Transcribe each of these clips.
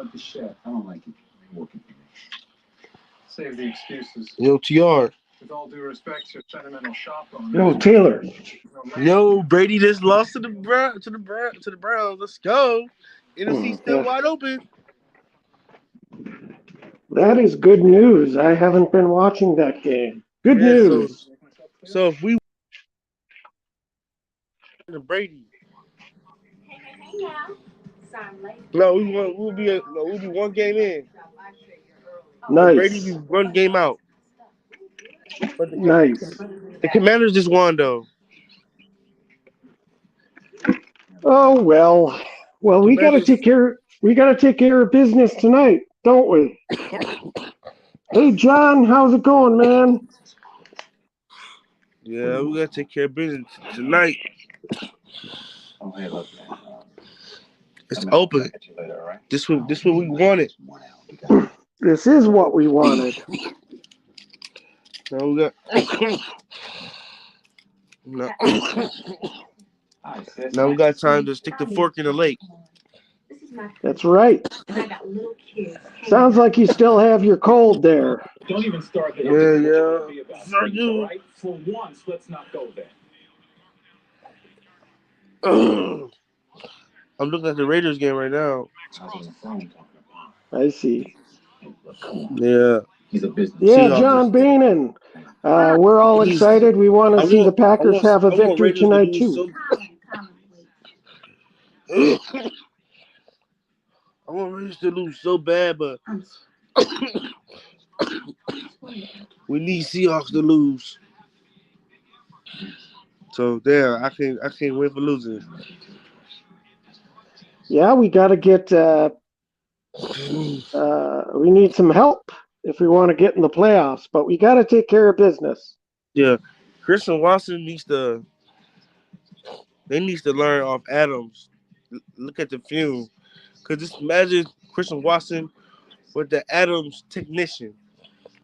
At the shed. I don't like it. Working for me. Save the excuses. Yo, TR. With all due respect to sentimental shop owners. Yo, Taylor. Yo, Brady just lost to the Browns. Let's go. NFC still wide open. That is good news. I haven't been watching that game. Good news. So if we Brady. Hey now. Sorry I'm late. No, we'll be one game in. Nice. Brady be one game out. But Nice. The Commanders just won though. Oh well. Well, we gotta take care of business tonight, don't we? Hey John, how's it going, man? Yeah, we gotta take care of business tonight. Oh, hey, look, man. It's open. This what we wanted. This is what we wanted. Now we got now we got time to stick the fork in the lake. That's right. Sounds like you still have your cold there. Don't even start the Yeah. For you. Right? For once, let's not go there. I'm looking at the Raiders game right now. I see. Yeah. He's a business. Yeah, John Beenan. We're all excited. We want to see the Packers have a victory tonight too. I want Raiders to lose so bad, but we need Seahawks to lose. So there, I can't wait for losing. Yeah, we got to get. We need some help if we want to get in the playoffs, but we got to take care of business. Yeah, Christian Watson needs to. They need to learn off Adams. Look at the film, because just imagine Christian Watson with the Adams technician.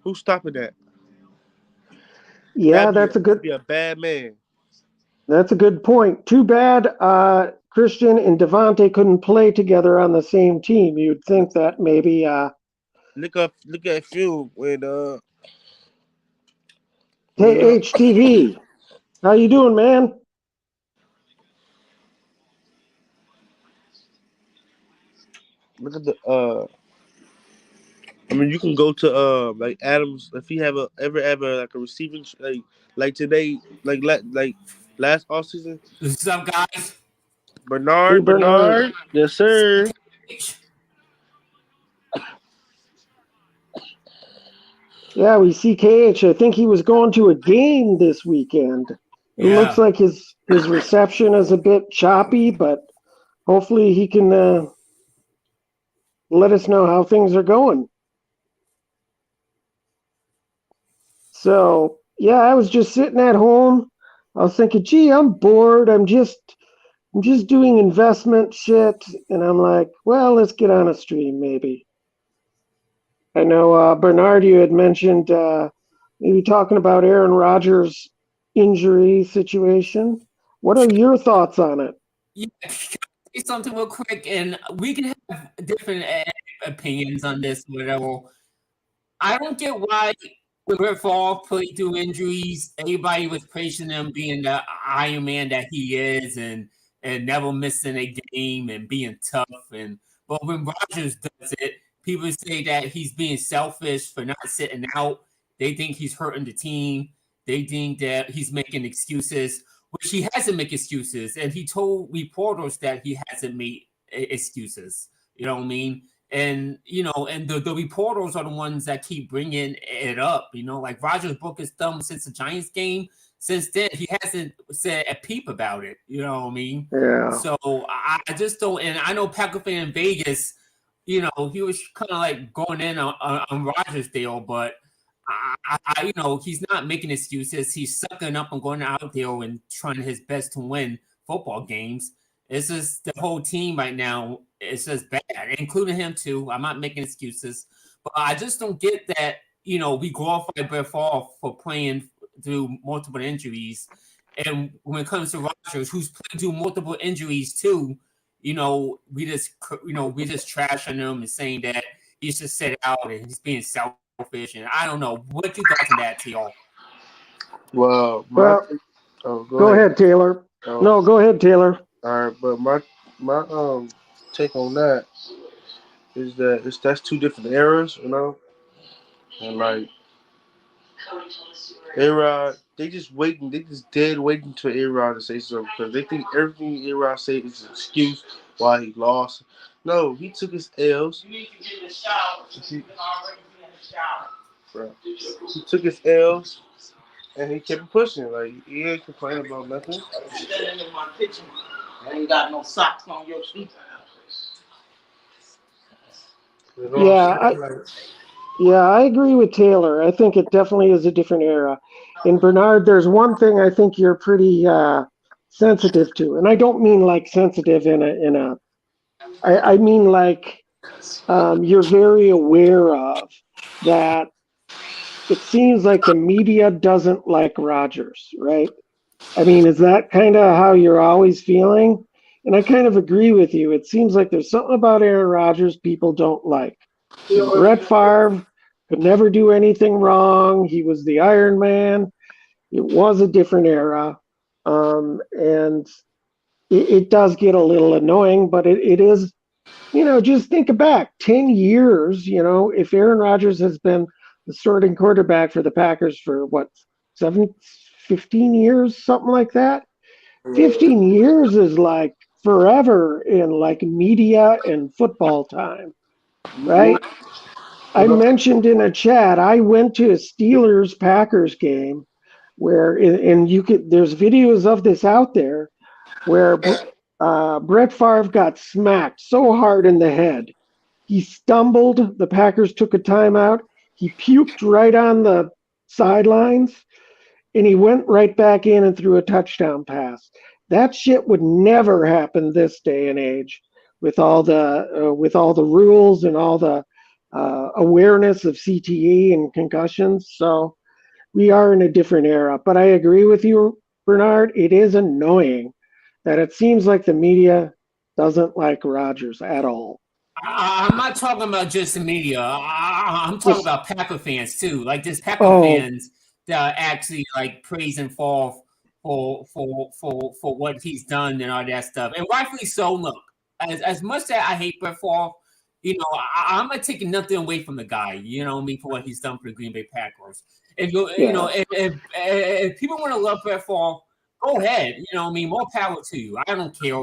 Who's stopping that? Yeah, that's a good. Be a bad man. That's a good point. Too bad Christian and Devontae couldn't play together on the same team. You'd think that maybe. Look at film when Hey HTV, how you doing, man? Look at the I mean, you can go to like Adams if he ever like a receiving like today like last offseason. What's up, guys? Bernard, yes sir. Yeah, we see KH. I think he was going to a game this weekend. It looks like his reception is a bit choppy, but hopefully he can let us know how things are going. So, yeah, I was just sitting at home. I was thinking, gee, I'm bored. I'm just doing investment shit. And I'm like, well, let's get on a stream maybe. I know, Bernard, you had mentioned maybe talking about Aaron Rodgers' injury situation. What are your thoughts on it? Yeah, say something real quick, and we can have different opinions on this, whatever. I don't get why Brett Favre played through injuries. Everybody was praising him being the Iron Man that he is, and never missing a game and being tough. But when Rodgers does it, people say that he's being selfish for not sitting out. They think he's hurting the team. They think that he's making excuses, which he hasn't made excuses. And he told reporters that he hasn't made excuses. You know what I mean? And, and the reporters are the ones that keep bringing it up. Like Rodgers broke his thumb since the Giants game. Since then, he hasn't said a peep about it. You know what I mean? Yeah. So I just don't. And I know Packer fan in Vegas, he was kind of like going in on Rodgers deal, but he's not making excuses. He's sucking up and going out there and trying his best to win football games. It's just the whole team right now. It's just bad, including him too. I'm not making excuses, but I just don't get that. We glorify Brett Favre for playing through multiple injuries, and when it comes to Rodgers, who's playing through multiple injuries too, we just trashing him and saying that he should sit out and he's being selfish. And I don't know what you thoughts on that, T.O. Well, Well, go go ahead, Taylor. Oh, No, go ahead, Taylor. all right, but my take on that is that that's two different eras, and like A-Rod, they just dead waiting to A-Rod to say something because they think everything A-Rod say is an excuse why he lost. No, he took his L's. You need to get in the shower. Bro. He took his L's and he kept pushing. Like he ain't complaining about nothing. Standing in my kitchen, I ain't got no socks on your feet. Yeah, I agree with Taylor. I think it definitely is a different era. And Bernard, there's one thing I think you're pretty sensitive to, and I don't mean like sensitive I mean like you're very aware of that. It seems like the media doesn't like Rodgers, right? I mean, is that kind of how you're always feeling? And I kind of agree with you. It seems like there's something about Aaron Rodgers people don't like. Brett Favre could never do anything wrong. He was the Iron Man. It was a different era. And it does get a little annoying, but it is, just think back 10 years, if Aaron Rodgers has been the starting quarterback for the Packers for 15 years, something like that. 15 years is like forever in like media and football time, right? I mentioned in a chat, I went to a Steelers-Packers game where, and there's videos of this out there where Brett Favre got smacked so hard in the head. He stumbled. The Packers took a timeout. He puked right on the sidelines, and he went right back in and threw a touchdown pass. That shit would never happen this day and age with all the rules and all the awareness of CTE and concussions. So we are in a different era. But I agree with you, Bernard. It is annoying that it seems like the media doesn't like Rodgers at all. I'm not talking about just the media. I'm talking about Packer fans too. Like there's Packer fans that are actually like praising Favre for what he's done and all that stuff, and rightfully so. Look, as much as I hate Brett Favre, I'm not taking nothing away from the guy. For what he's done for the Green Bay Packers. If if people want to love Brett Favre, go ahead. More power to you. I don't care.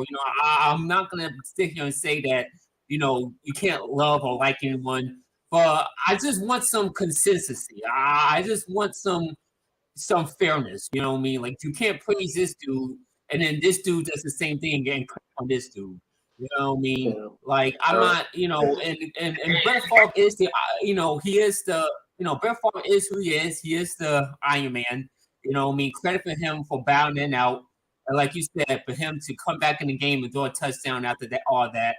I'm not gonna sit here and say that. You can't love or like anyone, but I just want some consistency. I just want some fairness. You know what I mean? Like you can't praise this dude and then this dude does the same thing and on this dude. You know what I mean? Yeah. Like I'm not, and Brett Favre is the, he is the, Brett Favre is who he is. He is the Iron Man. Credit for him for bowing out. And like you said, for him to come back in the game and throw a touchdown after that, all that.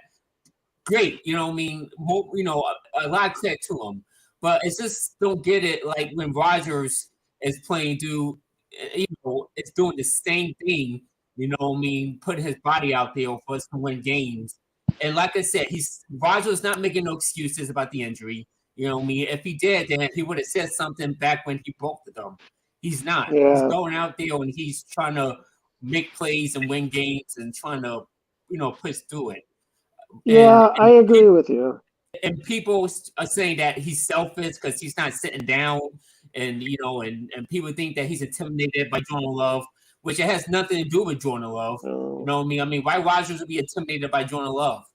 Great, more, a lot of credit to him, but it's just don't get it. Like when Rodgers is playing, it's doing the same thing. Putting his body out there for us to win games. And like I said, Rodgers not making no excuses about the injury. If he did, then he would have said something back when he broke the thumb. He's not. Yeah. He's going out there and he's trying to make plays and win games and trying to, push through it. Yeah, I agree with you. And people are saying that he's selfish because he's not sitting down, and and people think that he's intimidated by Jordan Love, which it has nothing to do with Jordan Love. Oh. You know what I mean? I mean, why Rodgers would be intimidated by Jordan Love?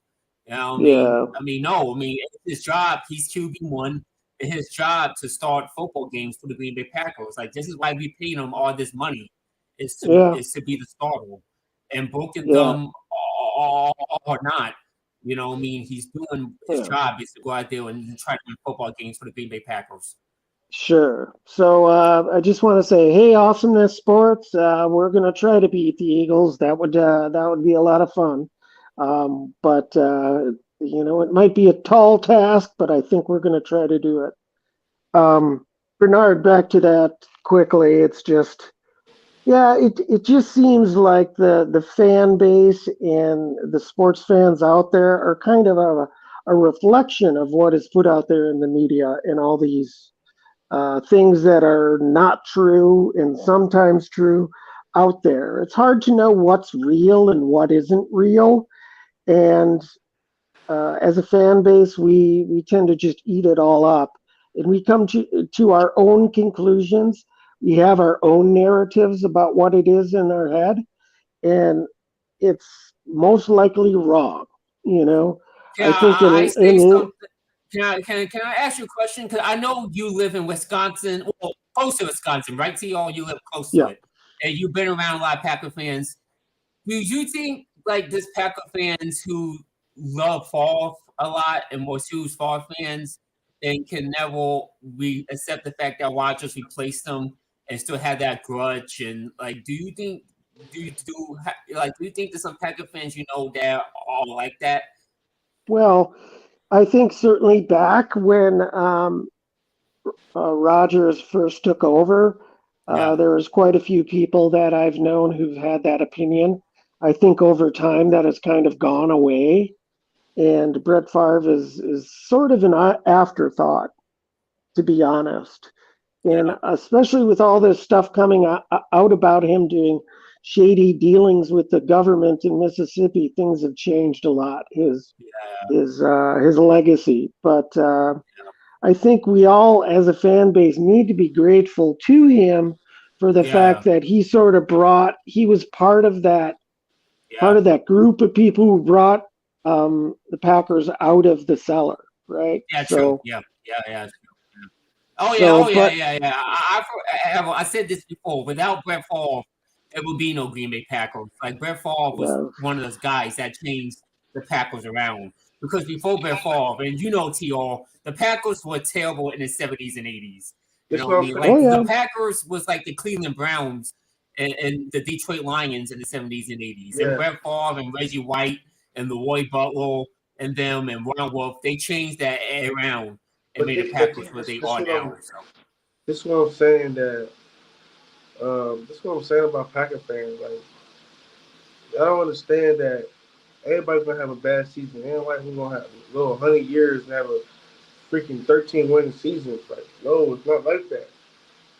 No. It's his job. He's QB1. It's his job to start football games for the Green Bay Packers. Like this is why we pay him all this money, is to be the starter, and broken thumb or not. He's doing his job is to go out there and try to win football games for the Green Bay Packers. Sure. So I just want to say, hey, Awesomeness Sports, we're going to try to beat the Eagles. That would be a lot of fun. But it might be a tall task, but I think we're going to try to do it. Bernard, back to that quickly. It's just, Yeah, it just seems like the fan base and the sports fans out there are kind of a reflection of what is put out there in the media and all these things that are not true and sometimes true out there. It's hard to know what's real and what isn't real. And as a fan base, we tend to just eat it all up, and we come to our own conclusions. We have our own narratives about what it is in our head, and it's most likely wrong. You know, Can I think I say in something? Can I ask you a question? Because I know you live in Wisconsin, well, close to Wisconsin, right? To you live close to yeah. it, and you've been around a lot of Packer fans. Do you think like this Packer fans who love Favre a lot and more huge Favre fans and can never accept the fact that Rodgers replaced them and still have that grudge and like do you think do you think there's some Packer fans that are like that? Well, I think certainly back when Rogers first took over, Yeah, there was quite a few people that I've known who've had that opinion. I think over time that has kind of gone away, and Brett Favre is sort of an afterthought, to be honest. And yeah, especially with all this stuff coming out about him doing shady dealings with the government in Mississippi, things have changed a lot. yeah, His legacy, but I think we all, as a fan base, need to be grateful to him for the yeah, fact that he was part yeah. of that group of people who brought the Packers out of the cellar, right? Yeah, true. So, Yeah, yeah, yeah. so, Oh yeah, but yeah, yeah. I said this before. Without Brett Favre, there would be no Green Bay Packers. Like Brett Favre was uh, one of those guys that changed the Packers around. Because before Brett Favre, and TR, the Packers were terrible in the 70s and 80s. You That's know what what I I'm mean? saying. oh Like the yeah, Packers was like the Cleveland Browns and the Detroit Lions in the 70s and 80s. And Yeah, Brett Favre and Reggie White and the Roy Butler and them and Ron Wolf, they changed that around and but made the Packers what they are now. So. this is what I'm saying that this is what I'm saying about Packer fans. Like I don't understand that everybody's gonna have a bad season. Everybody's gonna have a little 100 years and have a freaking 13 winning season. Like no, it's not like that.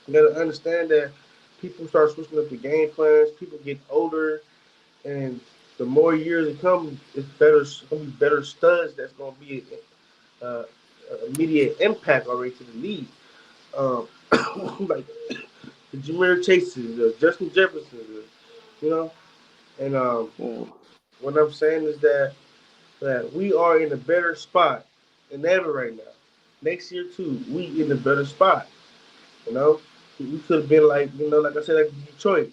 You gotta understand that people start switching up the game plans. People get older, and the more years it come, it's better. It's gonna be better studs. That's gonna be uh, immediate impact already to the league. Um, like the Jameer Chases, the Justin Jefferson, you know. And yeah. what I'm saying is that we are in a better spot than ever right now. Next year too, we in a better spot. You know, we could have been like like I said, like Detroit.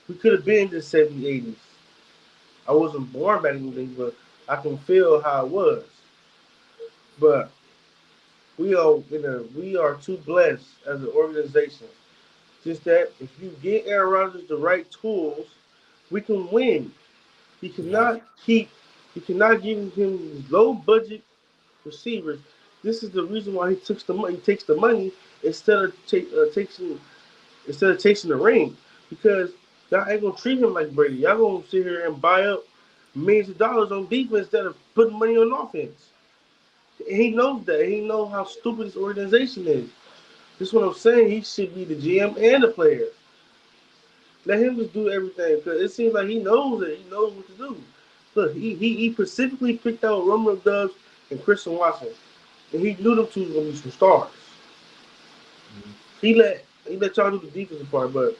We could have been in the 70s, 80s. I wasn't born back in the days, but I can feel how it was. But we are too blessed as an organization. Just that if you get Aaron Rodgers the right tools, we can win. He Yeah, cannot keep. He cannot give him low budget receivers. This is the reason why he takes the money. He takes the money instead of chasing the ring, because y'all ain't gonna treat him like Brady. Y'all gonna sit here and buy up millions of dollars on defense instead of putting money on offense. And he knows that. He knows how stupid this organization is. This is what I'm saying. He should be the GM and the player. Let him just do everything because it seems like he knows it. He knows what to do. Look, he specifically picked out Romeo Dubs and Christian Watson, and he knew them two was gonna be some stars. He let y'all do the defensive part, but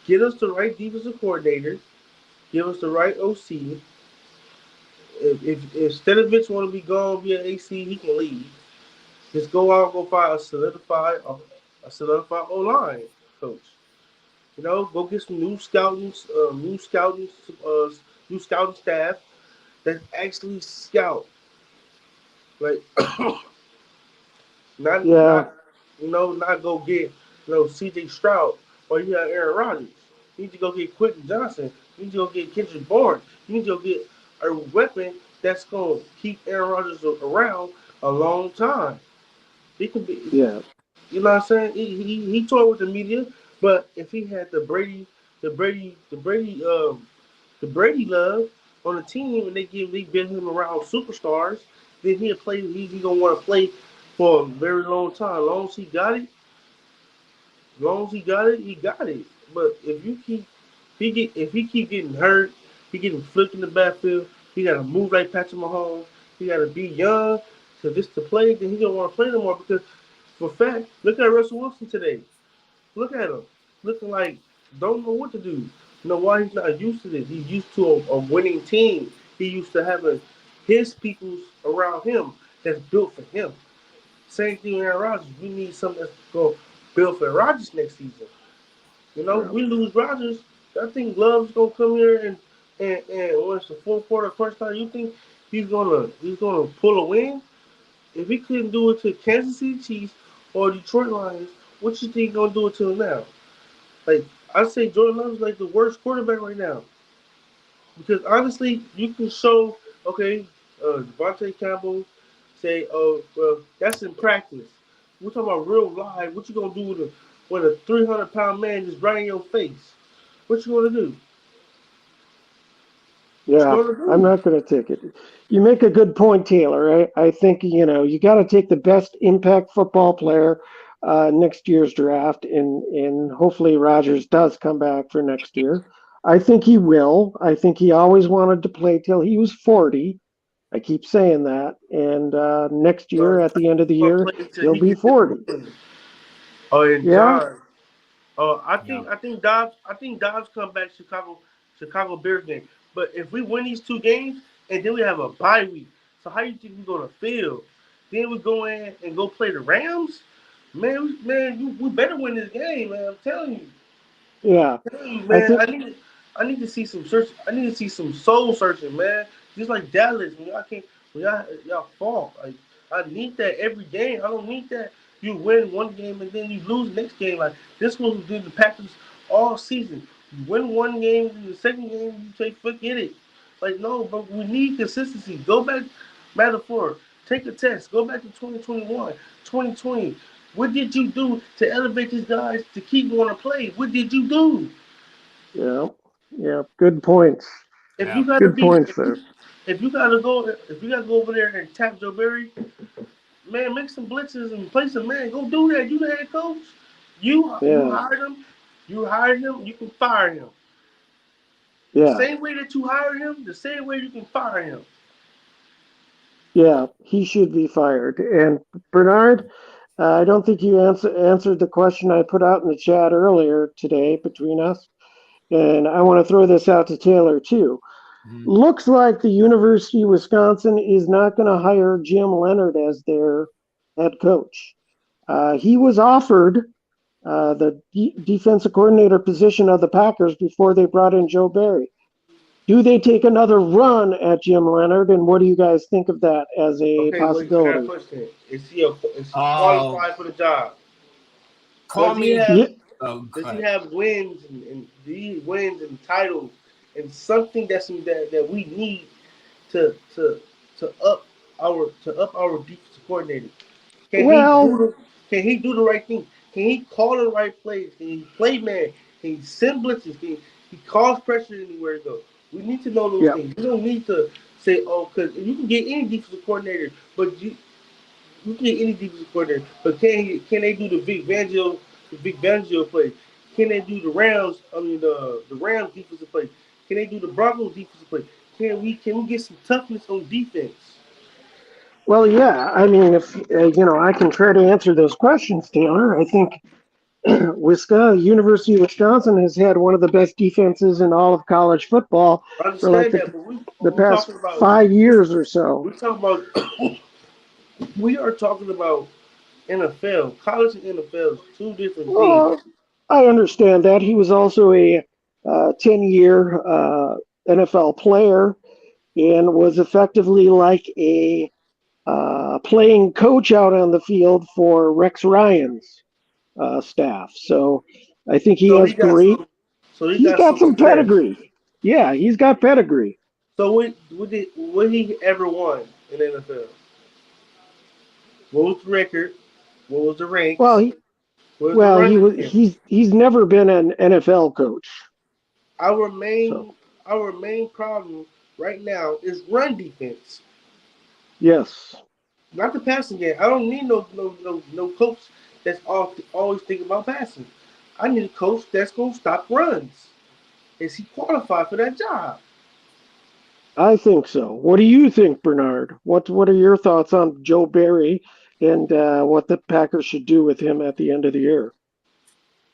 get us the right defensive coordinator, give us the right OC. If Stenovich want to be gone via AC, he can leave. Just go out and go find a solidified O line coach. Go get some uh, new scouting staff that actually scout. Like not Yeah, not not go get C.J. Stroud or you have Aaron Rodgers. You need to go get Quentin Johnson. You need to go get Kendrick Bourne. You need to go get a weapon that's gonna keep Aaron Rodgers around a long time. He can be. yeah, You know what I'm saying? He toyed with the media, But if he had the Brady love on the team, and they build him around superstars, then he'll play. He gonna want to play for a very long time. As long as he got it. But if he keep getting hurt, he getting flipped in the backfield. He got to move like Patrick Mahomes. He got to be young to play. Then he don't want to play no more because for a fact, look at Russell Wilson today. Look at him, looking like don't know what to do. You know why he's not used to this? He's used to a winning team. He used to having his peoples around him that's built for him. Same thing with Aaron Rodgers. We need something that's going to build for Rodgers next season. You know, Yeah. we lose Rodgers. I think Love's gonna come here and when it's the fourth quarter, first time, you think he's gonna pull a win? If he couldn't do it to Kansas City Chiefs or Detroit Lions, what you think he's gonna do it to him now? Like I say, Jordan Love is like the worst quarterback right now because honestly, you can show okay, Devontae Campbell say, oh well, that's in practice. We're talking about real life. What you gonna do when a 300-pound man just right in your face? What you gonna do? What you Yeah, gonna I'm do? not going to take it. You make a good point, Taylor. I think, you got to take the best impact football player next year's draft, and hopefully Rodgers does come back for next year. I think he will. I think he always wanted to play till he was 40. I keep saying that. And next year, So at the end of the gonna year, play until he'll he be gets his 40. ring. Oh, and Yeah, John. Oh, I Yeah. think I think Dobbs. I think Dobbs come back Chicago Bears game. But if we win these two games and then we have a bye week, so how you think we're gonna feel? Then we go in and go play the Rams. We better win this game, man. I'm telling you. yeah. Hey, I man, think, I need to see some search. I need to see some soul searching, man. Just like Dallas, when y'all fall. Like I need that every game. I don't need that you win one game and then you lose next game. Like this was who did the Packers all season. You win one game, and the second game you say forget it. Like no, but we need consistency. Go back, metaphor. Take a test. Go back to 2021, 2020. What did you do to elevate these guys to keep wanting to play? What did you do? yeah, yeah. Good points. If Yeah. you gotta Good be, points there. if you gotta go over there and tap Joe Barry, man, make some blitzes and play some man. Go do that. You the head coach. You Yeah, hired him. You hired him. You can fire him. The yeah. same way that you hired him, the same way you can fire him. Yeah, he should be fired. And Bernard, I don't think you answered the question I put out in the chat earlier today between us. And I want to throw this out to Taylor too. Mhm. Looks like the University of Wisconsin is not going to hire Jim Leonard as their head coach. He was offered the defensive coordinator position of the Packers before they brought in Joe Barry. Do they take another run at Jim Leonard, and what do you guys think of that as a Okay, wait. I got a possibility? question. Is he Oh, qualified for the job? call Does he me. have Yeah, Oh, Does he God. have wins and these wins and titles and something that we need to to to up our defensive coordinator? Can he do well, the Can he do the right thing? Can he call the right plays? Can he play man? Can he send blitzes? Can he cause pressure anywhere he goes? We need to know those yeah, things. We don't need to say, oh, because you can get any defensive coordinator, but you can get any defensive coordinator, but can they do the Vic Fangio play? Can they do the Rams? I mean the Rams defensive play. Can they do the Broncos defensive play? Can we get some toughness on defense? well, yeah. I mean, if I can try to answer those questions, Taylor. I think Wisconsin, University of Wisconsin, has had one of the best defenses in all of college football I for like understand that, but the we're past talking about 5 years or so. we're talking about we are talking about NFL. College and NFL is two different things. Well, I understand that he was also a 10-year NFL player and was effectively like a playing coach out on the field for Rex Ryan's staff. So I think he So has he got great. some. So he He's got got some some success. pedigree. Yeah, he's got pedigree. So what he ever won in the NFL? What was the record? What was the Well, ranks? Was the Well, run defense. he's never been an NFL coach. Our So main our main problem right now is run defense, yes, not the passing game. I don't need no coach that's always thinking about passing. I need a coach that's gonna stop runs. Is he qualified for that job? I think so. What do you think, Bernard? What are your thoughts on Joe Barry and what the Packers should do with him at the end of the year?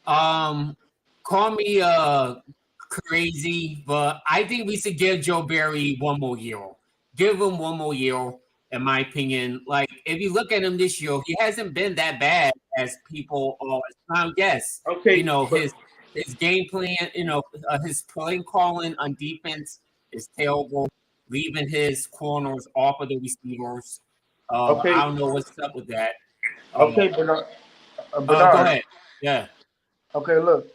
Call me crazy, but I think we should give Joe Barry one more year. Give him one more year, in my opinion. Like if you look at him this year, he hasn't been that bad as people now. Yes, Okay, but his game plan, his play calling on defense is terrible, leaving his corners off of the receivers. I okay, don't know what's up with that. okay, Bernard. Go Bernard. ahead. Yeah. Okay, look,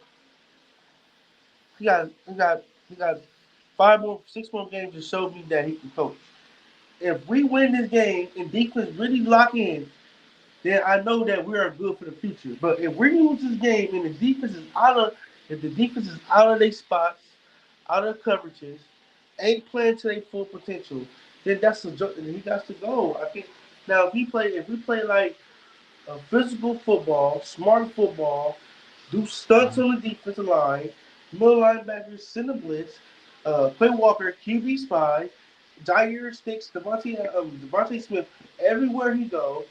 he got he got he got 6 more games to show me that he can coach. If we win this game and defense really lock in, then I know that we are good for the future. But if we lose this game and the defense is out of their spots, out of coverages, ain't playing to their full potential, then that's a joke. And he got to go. I think now if we play like a physical football, smart football, do stunts on the defensive line, middle linebackers, send a blitz, Clay Walker, QB spy, Jair Sticks, Devontae Smith, everywhere he go,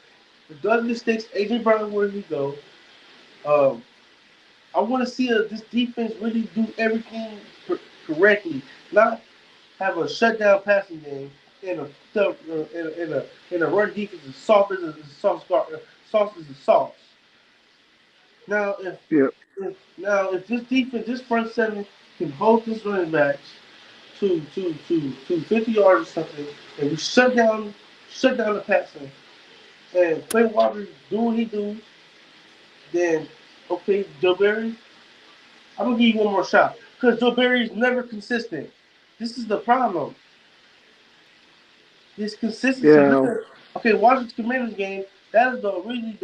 Douglas Sticks, AJ Brown, where he go. Um, I want to see this defense really do everything correctly, not have a shutdown passing game in a run defense as soft as soft as a sauce. Now, Yeah. if this defense, this front seven can hold this running backs to 50 yards or something, and we shut down the passing, and Clay Walker do what he do, then okay, Joe Barry, I'm gonna give you one more shot because Joe Barry is never consistent. This is the problem. His consistency. Look Yeah. at Washington Commanders game. That is the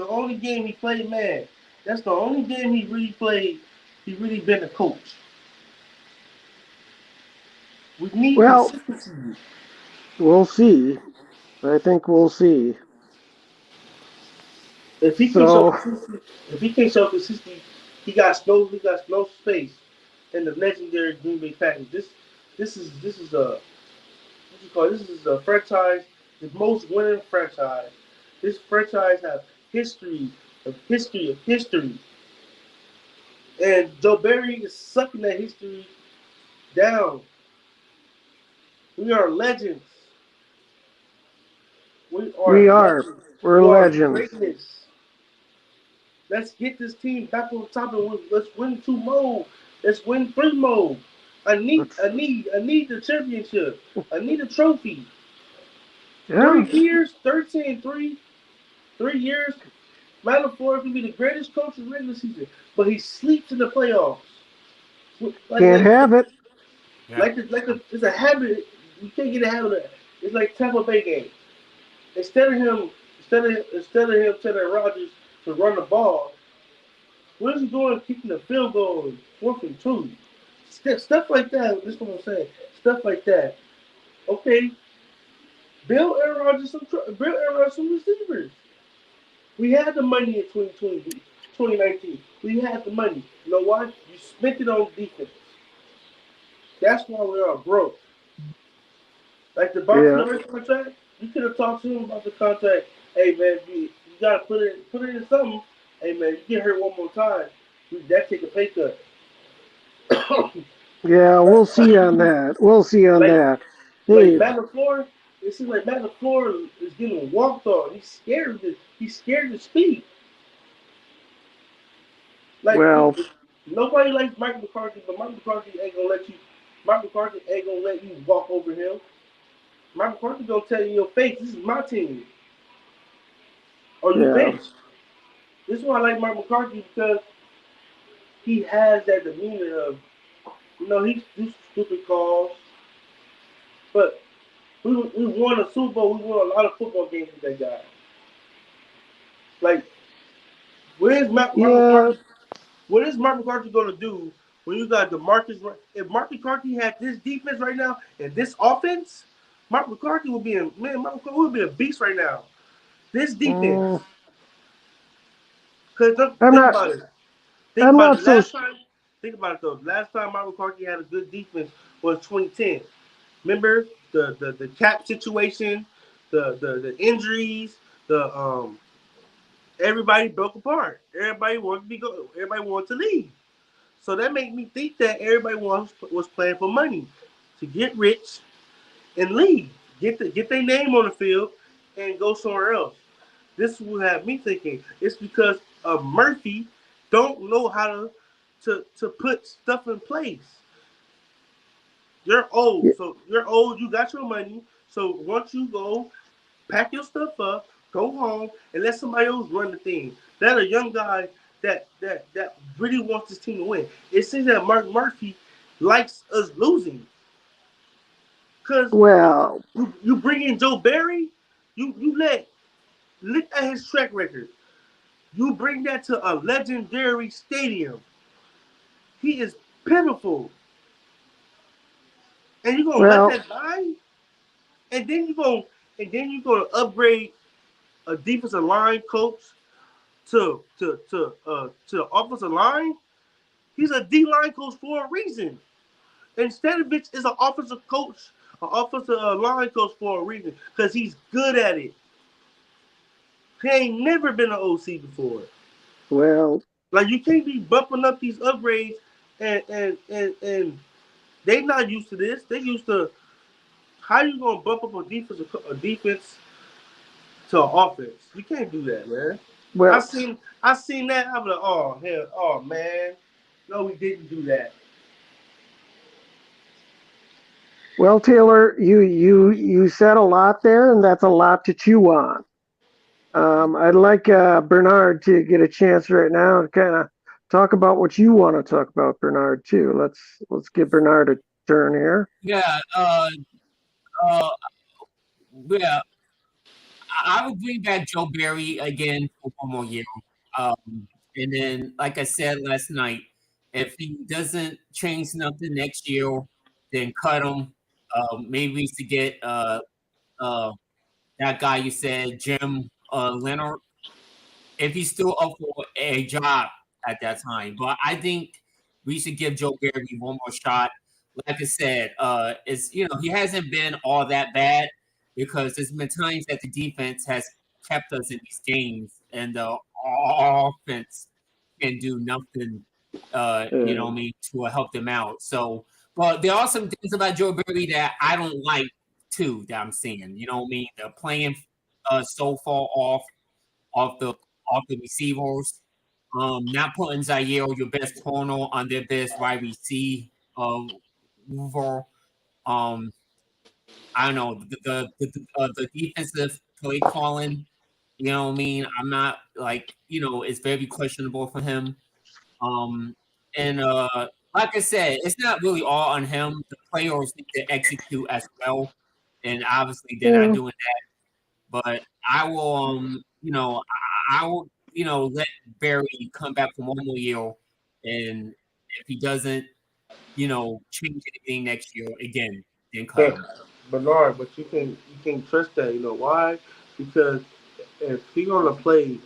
only game he played man. That's the only game he really played. He really been a coach. We need Well, consistency. we'll see. I think we'll see. If he can show So consistency, if he can show consistency, he got no space in the legendary Green Bay Packers. This is a what you call it? This is a franchise, the most winning franchise. This franchise has history. And Joe Barry is sucking that history down. We are legends. We are we are. legends. We're We are legends. greatness. Let's get this team back on top and let's win 2 more. Let's win 3 more. I need Let's, I need I need the championship. I need a trophy. yeah. 3 years, 13-3, 3 years. Matt LaFleur can be the greatest coach in the regular season, but he sleeps in the playoffs. Like Can't like have it. Yeah. it's a habit. You can't get a habit of it. It's like Tampa Bay game. Instead of him telling Rodgers to run the ball, what is he doing? Kicking the field goal, 4th and 2. Stuff like that. This is what I'm saying. Stuff like that. Okay, Bill Aaron Rodgers some receivers. We had the money in 2020, 2019. We had the money. You know why? You spent it on defense. That's why we are broke. Like the Yeah. Barcelona contract, you could have talked to him about the contract. Hey man, you gotta put it in something. Hey man, you get hurt one more time, that take a pay cut. Yeah. We'll see on that. We'll see on like that. like Hey. Matt LaFleur, it seems like Matt LaFleur is getting walked on. He's scared to speak. Like Well. nobody likes Mike McCarthy, but Mike McCarthy ain't gonna let you. Mike McCarthy ain't gonna let you walk over him. Mike McCarthy gonna tell you in your face, this is my team, or you Yeah. bench. This is why I like Mike McCarthy because he has that demeanor of, he do stupid calls, but we won a Super Bowl. We won a lot of football games with that guy. Like What is Mark Yeah. McCarthy? What is Mark McCarthy gonna do when you got DeMarcus? If Mark McCarthy had this defense right now and this offense, Mark McCarthy would be Mark McCarthy would be a beast right now. This defense, because I'm think not. about it. Think I'm about not it. so. Think about it though. Last time Mark McCarthy had a good defense was 2010. Remember the cap situation, the injuries, the everybody broke apart. Everybody wanted to Everybody wanted to leave. So that made me think that everybody was playing for money, to get rich and leave, get their name on the field, and go somewhere else. This will have me thinking it's because Murphy don't know how to put stuff in place. You're old, so you're old. You got your money. So once you go, pack your stuff up, go home, and let somebody else run the thing. That a young guy that really wants this team to win. It seems that Mark Murphy likes us losing. Cause Well, you bring in Joe Barry, you look at his track record. You bring that to a legendary stadium. He is pitiful. And you're gonna let well, that die? And then you're gonna upgrade a defensive line coach to the offensive line. He's a D line coach for a reason. And Stanovich is an offensive coach, an offensive line coach for a reason, because he's good at it. He ain't never been an OC before. well. Like, you can't be bumping up these upgrades and they not used to this. They used to, how you gonna bump up a defense to an offense? You can't do that, man. I Well, seen that. I'm like, oh hell, oh man, no, we didn't do that. well, Taylor, you said a lot there, and that's a lot to chew on. I'd like Bernard to get a chance right now to kind of talk about what you want to talk about, Bernard, too. Let's give Bernard a turn here. Yeah, yeah. I would bring back Joe Barry again for one more year. And then, like I said last night, if he doesn't change nothing next year, then cut him. Maybe we should get that guy you said, Jim Leonard, if he's still up for a job at that time. But I think we should give Joe Barry one more shot. Like I said, he hasn't been all that bad because there's been times that the defense has kept us in these games and the offense can do nothing, to help them out. So, but there are some things about Joe Barry that I don't like too that I'm seeing. You know what I mean? They're playing so far off the receivers. Not putting Zaire, your best corner, on their best wide receiver. I don't know the defensive play calling. You know what I mean? I'm not it's very questionable for him. And like I said, it's not really all on him. The players need to execute as well, and obviously they're not doing that. But I will, I will, let Barry come back for one more year, and if he doesn't, change anything next year again, then cut him. Bernard, but you can trust that. You know why? Because if he's gonna play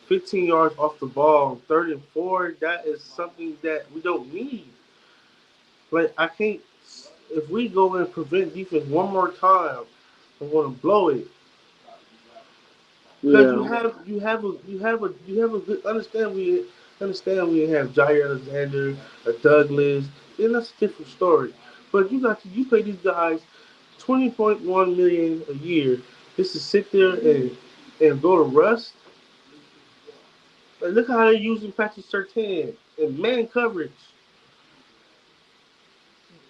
15 yards off the ball, 34, that is something that we don't need. Like, I can't. If we go and prevent defense one more time, I'm gonna blow it. Because you have a good understand we have Jair Alexander, a Douglas, then that's a different story. But you pay these guys 20.1 million a year just to sit there and go to rust. Like, look how they're using Patrick Surtain in man coverage.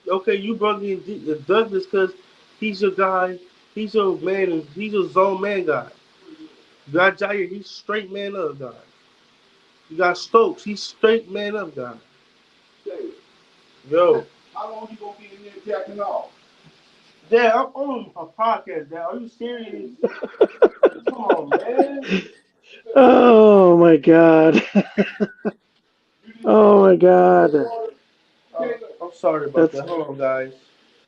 Okay, you brought in Douglas because he's your guy. He's your man. He's your zone man guy. You got Jair. He's straight man up guy. You got Stokes. He's straight man up guy. Yo. How long you gonna be in there jacking off? Dad, I'm on a podcast, Dad. Are you serious? Come on, man. Oh my God. Oh my God. Oh, I'm sorry about That's that. Hold on, guys.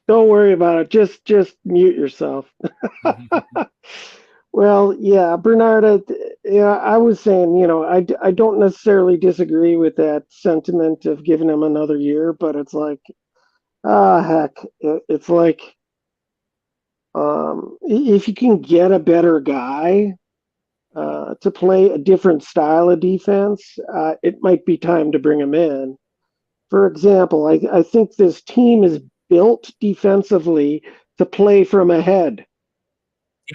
Don't worry about it. Just mute yourself. Well, yeah, Bernard, yeah, I was saying, I don't necessarily disagree with that sentiment of giving him another year, but it's like, heck, it's like, if you can get a better guy to play a different style of defense, it might be time to bring him in. For example, I think this team is built defensively to play from ahead.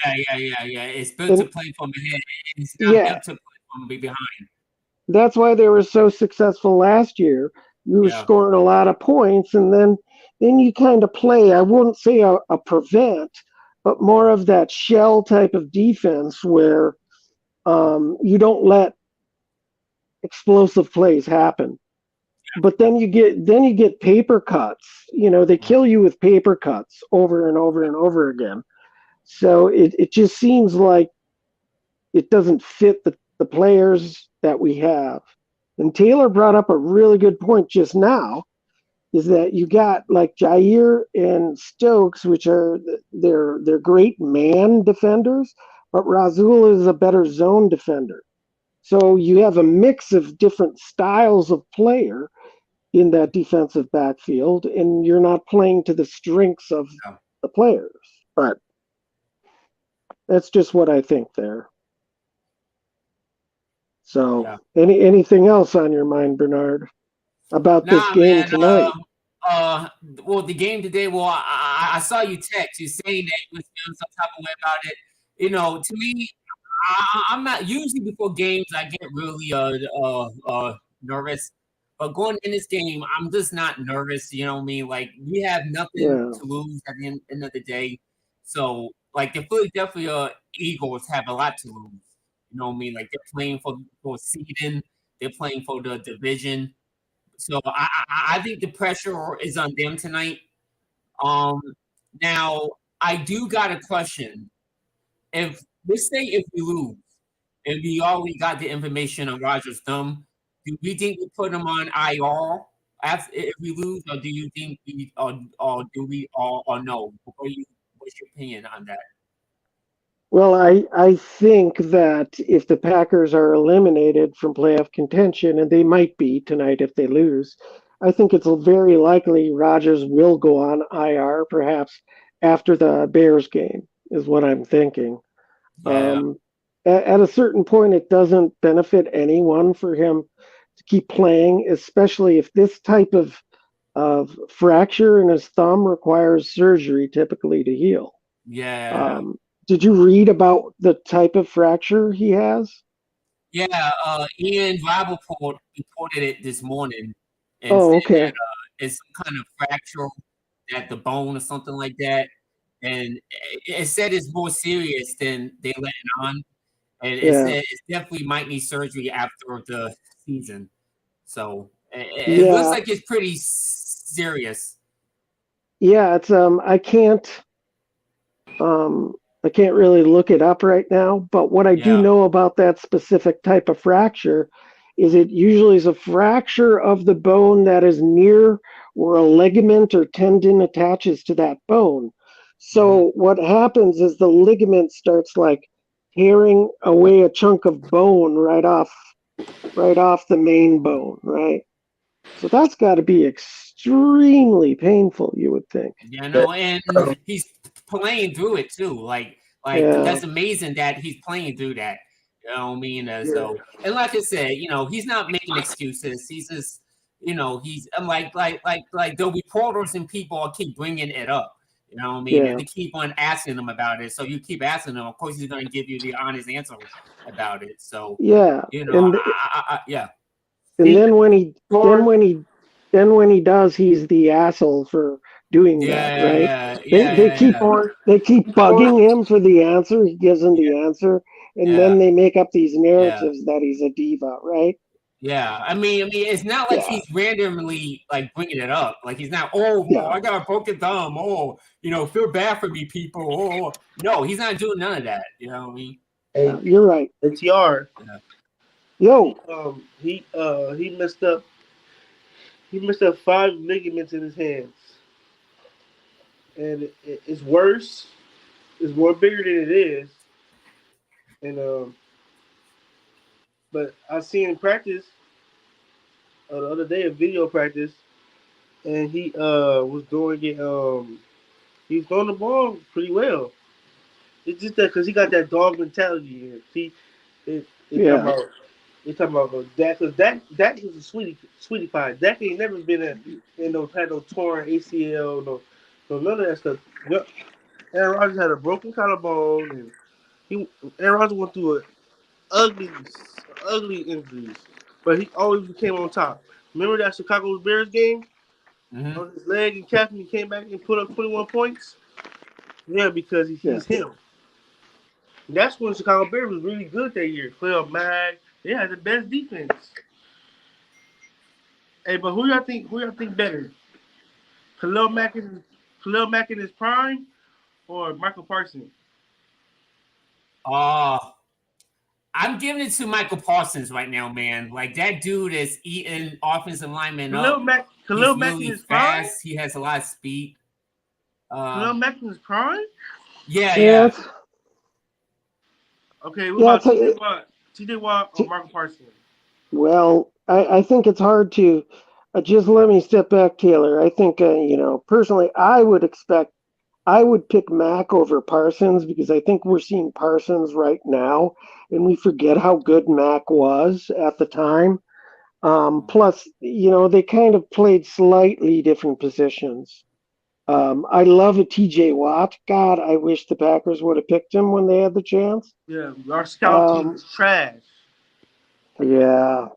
Yeah. It's built to And play from ahead. It's not yeah, built to play from behind. that's why they were so successful last year. You were Yeah. scoring a lot of points, and then you kind of play. I wouldn't say a prevent, but more of that shell type of defense where you don't let explosive plays happen. But then you get paper cuts. They kill you with paper cuts over and over and over again. So it just seems like it doesn't fit the players that we have. And Taylor brought up a really good point just now, is that you got like Jair and Stokes, which are they're great man defenders, but Razul is a better zone defender. So you have a mix of different styles of player in that defensive backfield, and you're not playing to the strengths of Yeah. the players. But that's just what I think there. So, Yeah. anything else on your mind, Bernard, about this Nah, game man. tonight? Well, the game today. Well, I saw you text. You saying that you was feeling some type of way about it. To me, I'm not usually before games. I get really nervous. But going in this game, I'm just not nervous. You know what I mean? Like we have nothing Yeah, to lose at the end of the day. So like the Philadelphia Eagles have a lot to lose. You know what I mean? Like they're playing for seeding. They're playing for the division. So I think the pressure is on them tonight. Um, Now I do got a question. If let's say if we lose and we already got the information on Roger's thumb, do we think we put him on IR after if we lose, or do you think we or do we or no? What's your opinion on that? well, I think that if the Packers are eliminated from playoff contention, and they might be tonight if they lose, I think it's very likely Rodgers will go on IR, perhaps after the Bears game, is what I'm thinking. Yeah, At a certain point, it doesn't benefit anyone for him to keep playing, especially if this type of fracture in his thumb requires surgery typically to heal. yeah. Um, did you read about the type of fracture he has? Yeah, Ian Rappaport reported it this morning and Oh, said that okay. it's some kind of fracture at the bone or something like that. And it said it's more serious than they let it on. And it Yeah. said it definitely might need surgery after the season. So it looks Yeah. like it's pretty serious. Yeah. It's I can't really look it up right now, but what I do Yeah, know about that specific type of fracture is it usually is a fracture of the bone that is near where a ligament or tendon attaches to that bone. hmm So what happens is the ligament starts like tearing away a chunk of bone right off the main bone, right? So that's got to be extremely painful, you would think. yeah, Yeah. no, and he's playing through it too. Like Yeah. that's amazing that he's playing through that. You know what I mean? Yeah. So, and like I said, he's not making excuses. He's just, he's I'm like the reporters and people keep bringing it up. You know what I mean? And Yeah. they keep on asking him about it. So you keep asking him. Of course, he's going to give you the honest answer about it. So, Yeah. And yeah. and then when he does, he's the asshole for doing that, right? They keep Yeah. they keep bugging him for the answer. He gives them the answer, and Yeah. then they make up these Yeah. narratives that he's a diva, right? Yeah, I mean, it's not like Yeah. he's randomly like bringing it up. Like he's not. Oh, well, Yeah. I got a broken thumb. Oh, feel bad for me, people. Oh, no, he's not doing none of that. You know what I mean? Hey, You're right. ATR. Yo, He messed up. He messed up 5 ligaments in his hands, and it's worse. It's more bigger than it is. And but I seen him practice the other day, a video practice, and he was doing it. He was throwing the ball pretty well. It's just that because he got that dog mentality. See, they talking yeah, about Dak, because Dak is a sweetie pie. Dak ain't never been had no torn ACL, no none of that stuff. Yep. Aaron Rodgers had a broken collarbone, and Aaron Rodgers went through ugly, ugly injuries, but he always came on top. Remember that Chicago Bears game Mhm. on his leg and calf, and he came back and put up 21 points. Yeah, because yeah. he's him. That's when Chicago Bears was really good that year. Khalil Mack, they had the best defense. Hey, but who y'all think better? Khalil Mack in his prime or Michael Parsons? Uh, I'm giving it to Michael Parsons right now, man. Like that dude is eating offensive linemen up. Khalil He's Mack in really his prime? fast. He has a lot of speed. Khalil Mack in his prime? Yeah, Yeah, yeah. it's, Okay, what yeah, about it's a, TJ Watt? TJ Watt or Michael Parsons? well, I think it's hard to just let me step back, Taylor. I think, personally, I would pick Mac over Parsons because I think we're seeing Parsons right now, and we forget how good Mac was at the time. Plus, they kind of played slightly different positions. I love a TJ Watt. God, I wish the Packers would have picked him when they had the chance. Yeah, our scout team Um, is trash. yeah,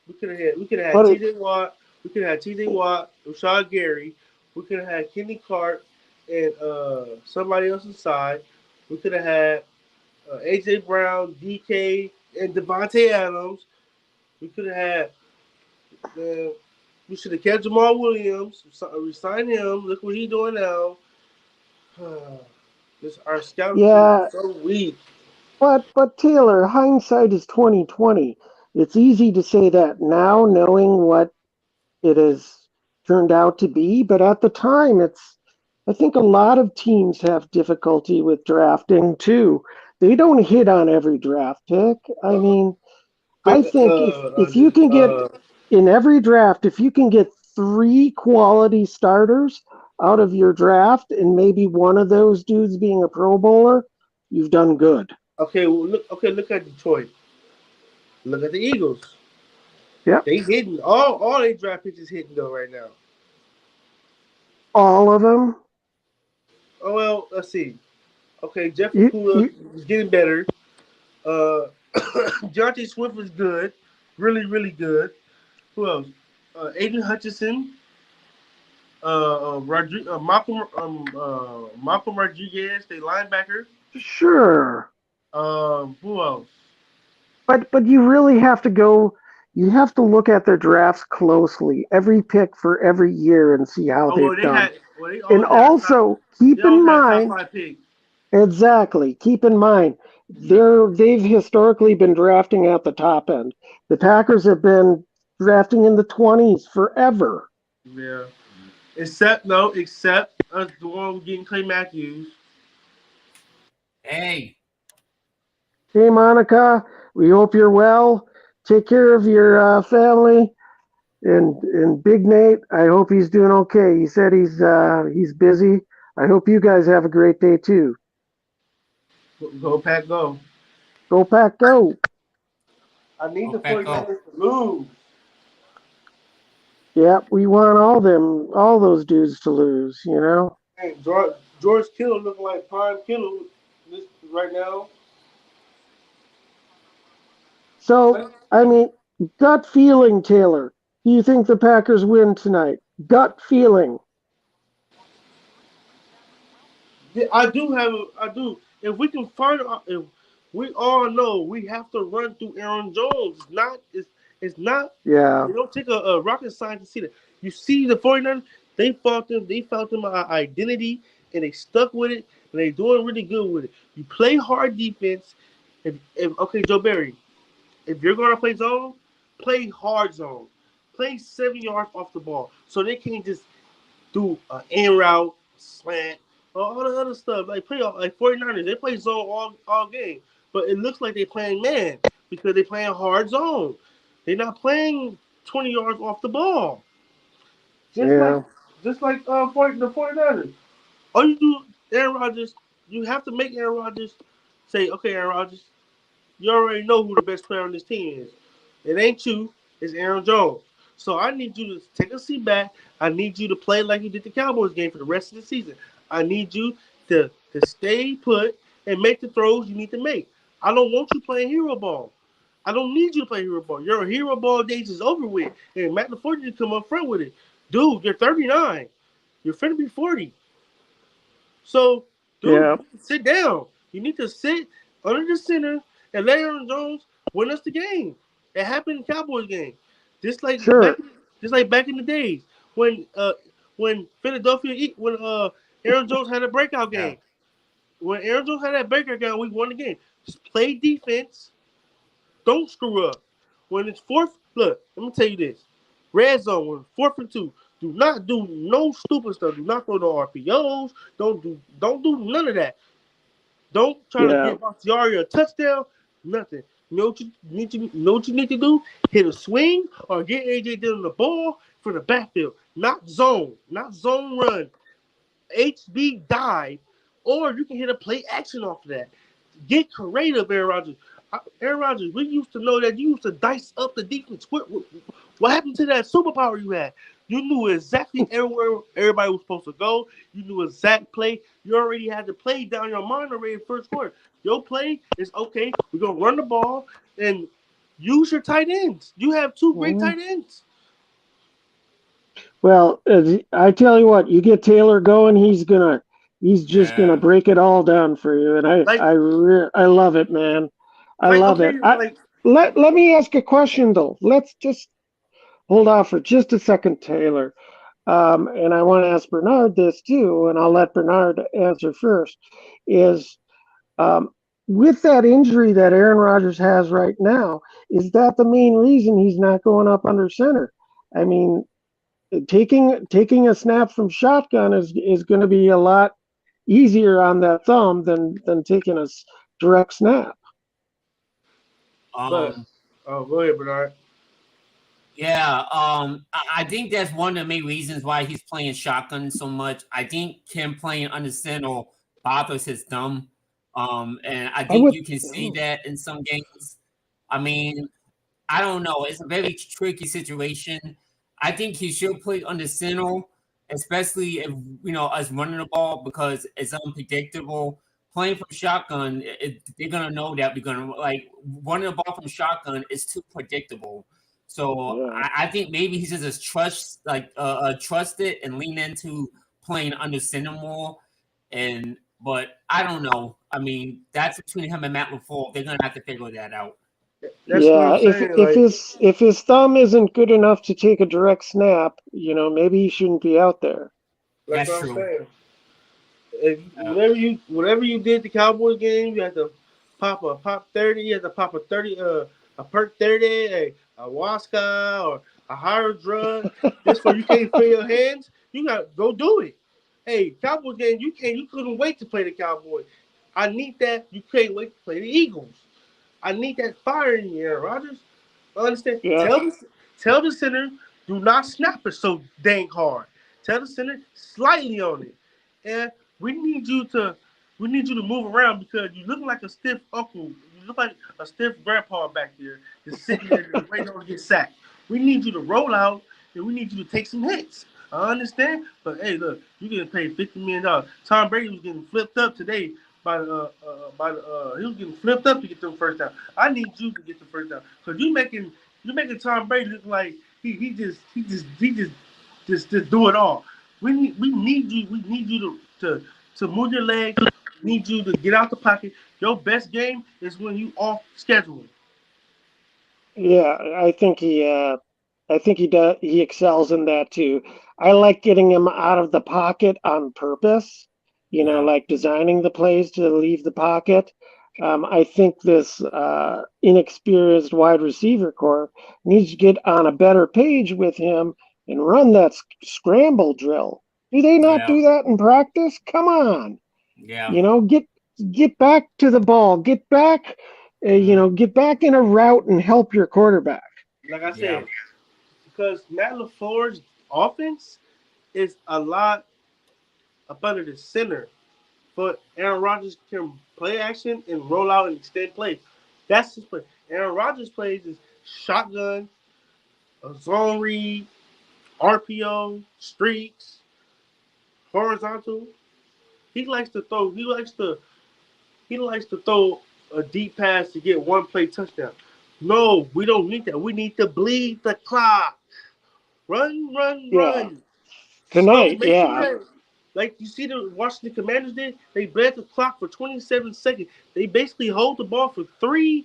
We could have had but it, TJ Watt. We could have had TJ Watt, Rashad Gary. We could have had Kenny Clark and somebody else inside. We could have had AJ Brown, DK, and Devontae Adams. We could have had. We should have kept Jamal Williams. Resigned him. Look what he's doing now. Our scouting team yeah, is so weak. but Taylor, hindsight is 2020. It's easy to say that now, knowing what it has turned out to be. But at the time, I think a lot of teams have difficulty with drafting too. They don't hit on every draft pick. I mean, I think if you can get in every draft, if you can get 3 quality starters out of your draft, and maybe one of those dudes being a Pro Bowler, you've done good. Okay, well, look. Okay, look at Detroit. Look at the Eagles. Yep, They hitting all they draft pitches hitting though right now. all of them. Oh well, let's see. Okay, Jeff You, Okuda you is getting better. Deontay Swift is good, really good. Who else? Aiden Hutchinson, Malcolm Rodriguez, the linebacker. sure. Who else? But you really have to go. You have to look at their drafts closely, every pick for every year, and see how Oh well, they've done. they And always had a top. also They keep in always had a top mind, 5 pick. exactly. Keep in mind, they've historically been drafting at the top end. The Packers have been drafting in the 20s forever. Yeah. Except the one getting Clay Matthews. Hey, Hey, Monica, we hope you're well. Take care of your family. And Big Nate, I hope he's doing okay. He said he's busy. I hope you guys have a great day too. Go Pack, go. Go Pack, go! I need go the back up. 49ers to lose. Yeah, we want all those dudes to lose. Hey, George Kittle looking like prime Kittle right now. So, I mean, gut feeling, Taylor. Do you think the Packers win tonight? Gut feeling. Yeah, I do. If we can if we all know we have to run through Aaron Jones. It's not, Yeah, it don't take a rocket science to see that. You see the 49ers, they found them an identity and they stuck with it, and they doing really good with it. You play hard defense. If okay, Joe Barry, if you're gonna play zone, play hard zone. Play 7 yards off the ball, so they can't just do an in route, slant, all the other stuff. Like play like 49ers, they play zone all game, but it looks like they playing man because they playing hard zone. They're not playing 20 yards off the ball. Yeah. Just like the 49ers. All you do, Aaron Rodgers, you have to make Aaron Rodgers say, okay, Aaron Rodgers, you already know who the best player on this team is. It ain't you, it's Aaron Jones. So I need you to take a seat back. I need you to play like you did the Cowboys game for the rest of the season. I need you to stay put and make the throws you need to make. I don't want you playing hero ball. I don't need you to play hero ball. Your hero ball days is over with. And Matt LaFleur need to come up front with it. Dude, you're 39. You're finna be 40. So, dude, Yeah. sit down. You need to sit under the center and let Aaron Jones win us the game. It happened in the Cowboys game. Just like Sure. back in the days when Philadelphia when Aaron Jones had a breakout game. When Aaron Jones had that breakout game, we won the game. Just play defense. Don't screw up. When it's fourth, look, let me tell you this. Red zone, when 4th and 2, do not do no stupid stuff. Do not throw no RPOs. Don't do none of that. Don't try to get Bakhtiari a touchdown. Nothing. You know what you need to do? Hit a swing or get AJ Dillon the ball for the backfield. Not zone run. HB dive, or you can hit a play action off of that. Get creative, Aaron Rodgers. Aaron Rodgers, we used to know that you used to dice up the defense. What happened to that superpower you had? You knew exactly everywhere everybody was supposed to go. You knew exact play. You already had the play down your mind already in first quarter. Your play is, okay, we're going to run the ball and use your tight ends. You have 2 great tight ends. Well, I tell you what, you get Taylor going, he's just gonna break it all down for you, and I love it, man. I love it. Let me ask a question though. Let's just hold off for just a second, Taylor. And I want to ask Bernard this too, and I'll let Bernard answer first. Is with that injury that Aaron Rodgers has right now, is that the main reason he's not going up under center? I mean, taking a snap from shotgun is going to be a lot easier on that thumb than taking a direct snap. Go ahead, Bernard. Yeah, I think that's one of the main reasons why he's playing shotgun so much. I think him playing under center bothers his thumb, and I think you can see that in some games. I mean, I don't know. It's a very tricky situation. I think he should play under center, especially if us running the ball, because it's unpredictable. Playing from shotgun, they're gonna know that we're gonna running the ball from shotgun is too predictable. So I think maybe he just trust it and lean into playing under center more. But I don't know. I mean, that's between him and Matt LaFleur. They're gonna have to figure that out. If his thumb isn't good enough to take a direct snap, maybe he shouldn't be out there. That's what I'm saying. Whatever you did the Cowboys game, you had to pop 30. You had to pop a 30, a perk 30, a Wasca or a higher drug. Just so you can't feel your hands, you got to go do it. Hey, Cowboys game, you couldn't wait to play the Cowboys. I need that. You can't wait to play the Eagles. I need that fire in you, Aaron Rodgers. Understand? Yeah. Tell the center, do not snap it so dang hard. Tell the center slightly on it. And we need you to move around because you look like a stiff uncle. You look like a stiff grandpa back there just sitting there waiting to get sacked. We need you to roll out and we need you to take some hits. I understand, but hey, look, you're getting paid $50 million. Tom Brady was getting flipped up today he was getting flipped up to get the first down. I need you to get the first down because you're making Tom Brady look like he just do it all. We need you to move your legs. We need you to get out the pocket. Your best game is when you off schedule. Yeah, I think he does. He excels in that too. I like getting him out of the pocket on purpose. like designing the plays to leave the pocket. I think this inexperienced wide receiver core needs to get on a better page with him and run that scramble drill. Do they not do that in practice? Come on. Yeah. Get back to the ball. Get back, get back in a route and help your quarterback. Like I said, because Matt LaFleur's offense is a lot up under the center, but Aaron Rodgers can play action and roll out and extend plays. That's his play. Aaron Rodgers plays is shotgun, a zone read, RPO, streaks, horizontal. He likes to throw. He likes to throw a deep pass to get one play touchdown. No, we don't need that. We need to bleed the clock. Run. Tonight, Like you see the Washington Commanders did, they bled the clock for 27 seconds. They basically hold the ball for 2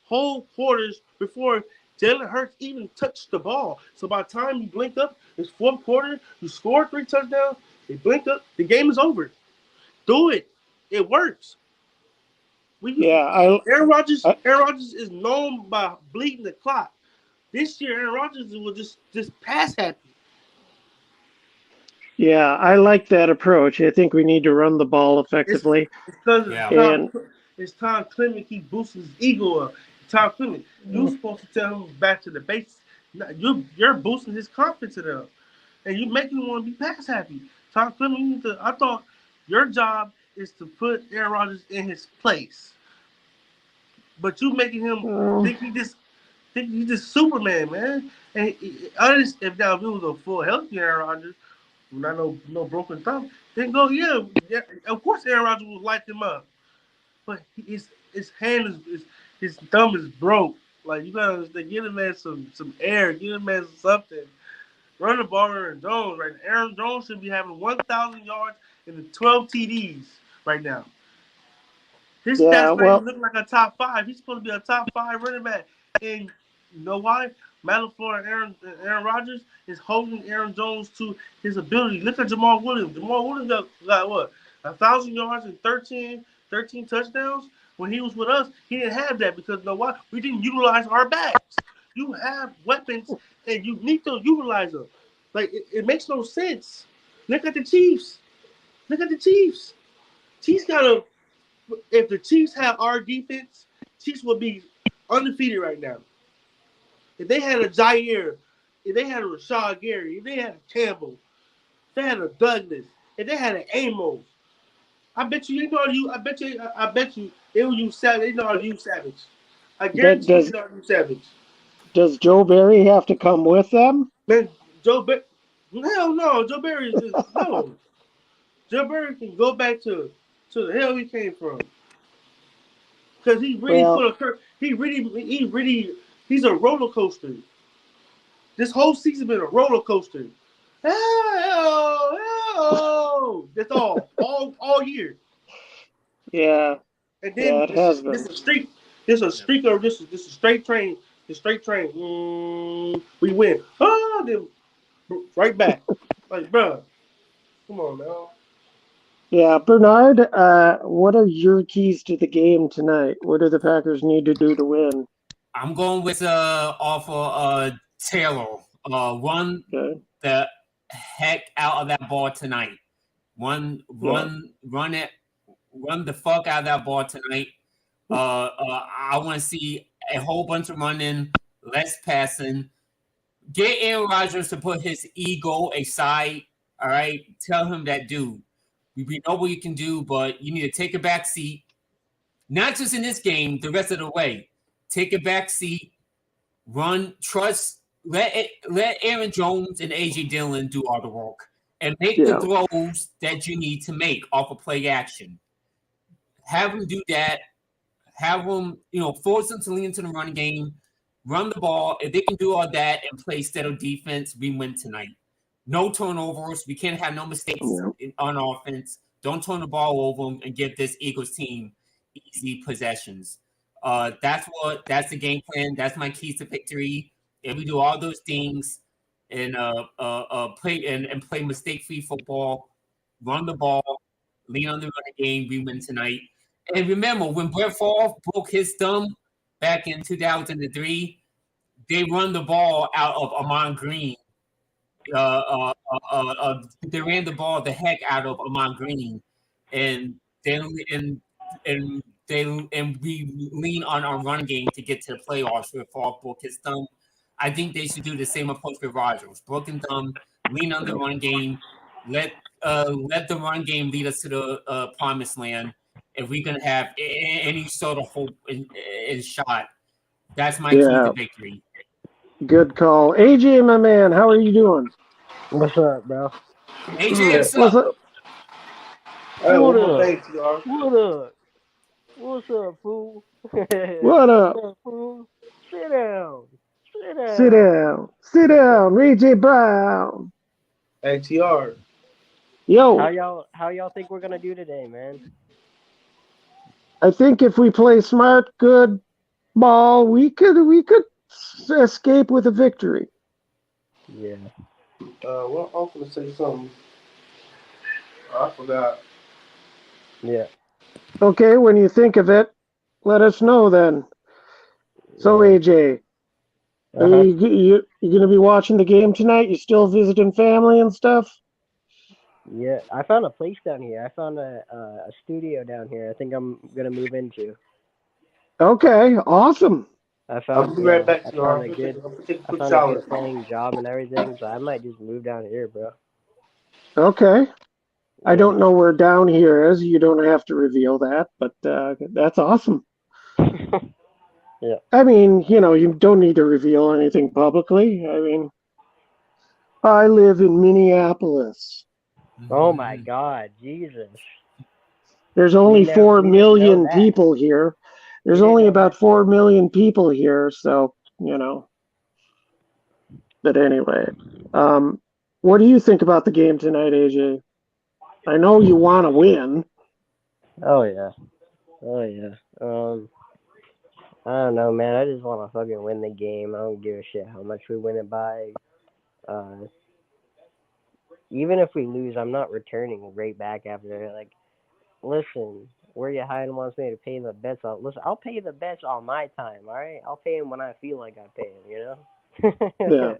whole quarters before Jalen Hurts even touched the ball. So by the time you blink up, it's fourth quarter, you score 3 touchdowns, they blink up, the game is over. Do it. It works. Aaron Rodgers is known by bleeding the clock. This year, Aaron Rodgers was just pass happy. Yeah, I like that approach. I think we need to run the ball effectively. It's Tom Clement keep boosting his ego up. Tom Clement, you're supposed to tell him back to the basics. You're boosting his confidence up, and you making him want to be pass happy. Tom Clement, I thought your job is to put Aaron Rodgers in his place, but you making him think he's just Superman, man. And if it was a full healthy Aaron Rodgers, not no broken thumb, then go yeah. Of course, Aaron Rodgers will light him up, but his thumb is broke. Like you gotta understand, give the man some air, give the man something. Run the ball, Aaron Jones. Right now. Aaron Jones should be having 1,000 yards and 12 TDs right now. His stats might look like a top 5. He's supposed to be a top 5 running back. And you know why? Matt LaFleur and Aaron Rodgers is holding Aaron Jones to his ability. Look at Jamal Williams. Jamal Williams got what? 1,000 yards and 13 touchdowns. When he was with us, he didn't have that because you know what? We didn't utilize our backs. You have weapons and you need to utilize them. Like it makes no sense. Look at the Chiefs. Chiefs gotta. If the Chiefs had our defense, Chiefs would be undefeated right now. If they had a Jair, if they had a Rashad Gary, if they had a Campbell, if they had a Douglas, if they had an Amos, I bet you they will use Savage. They know how to use Savage. I guarantee you know how to use Savage. Does Joe Barry have to come with them? Man, hell no. Joe Barry is just no. Joe Barry can go back to the hell he came from. Because he really he's a roller coaster. This whole season been a roller coaster. That's all year. Yeah. And then this is a streak. This is a straight train. The straight train. We win. Then right back. Like, bro, come on now. Yeah, Bernard, what are your keys to the game tonight? What do the Packers need to do to win? I'm going with Taylor. Run the heck out of that ball tonight. Run the fuck out of that ball tonight. I want to see a whole bunch of running, less passing. Get Aaron Rodgers to put his ego aside. All right, tell him that, dude, we know what you can do, but you need to take a back seat. Not just in this game, the rest of the way. Take a back seat. Run, trust. Let Aaron Jones and AJ Dillon do all the work and make the throws that you need to make off of play action. Have them do that. Have them, force them to lean into the running game. Run the ball. If they can do all that and play steady defense, we win tonight. No turnovers. We can't have no mistakes on offense. Don't turn the ball over and give this Eagles team easy possessions. That's the game plan. That's my keys to victory. If we do all those things and play mistake-free football, run the ball, lean on the running game. We win tonight. And remember, when Brett Favre broke his thumb back in 2003, they run the ball out of Amon Green. They ran the ball the heck out of Amon Green, and then and we lean on our run game to get to the playoffs. Where Favre broke his thumb. I think they should do the same approach with Rodgers. Broken thumb, lean on the run game, let the run game lead us to the promised land. If we can have any sort of hope and shot, that's my key to victory. Good call. AJ, my man, how are you doing? What's up, bro? AJ, What's up? Hey, What one more up? thing, TR. What up? What's up, fool? What up? What's up, fool? Sit down. Sit down. Sit down. Sit down. AJ Brown. Hey, TR. Yo, How y'all think we're gonna do today, man? I think if we play smart, good ball, we could escape with a victory. Yeah. Well, I'm gonna say something. I forgot. Yeah. Okay, when you think of it, let us know then. So AJ, are you gonna be watching the game tonight? You still visiting family and stuff? Yeah. I found a place down here. I found a studio down here. I think I'm gonna move into. Okay, awesome. I I'll found be right back, I TR. found I'm a gonna good take a I quick found a shower. good paying job and everything, so I might just move down here, bro. Okay. I Yeah. don't know where down here is. You don't have to reveal that, but that's awesome. Yeah. I mean, you don't need to reveal anything publicly. I mean, I live in Minneapolis. Oh my God, Jesus. There's only We didn't 4 know million that. people here. There's We didn't only know about that. 4 million people here, so, But anyway, what do you think about the game tonight, AJ? I know you want to win. Oh yeah. Oh yeah. I don't know, man. I just want to fucking win the game. I don't give a shit how much we win it by. Even if we lose, I'm not returning right back after. Like, listen, where you hiding wants me to pay the bets. I'll pay the bets on my time. All right, I'll pay him when I feel like I pay him. You know. Yeah.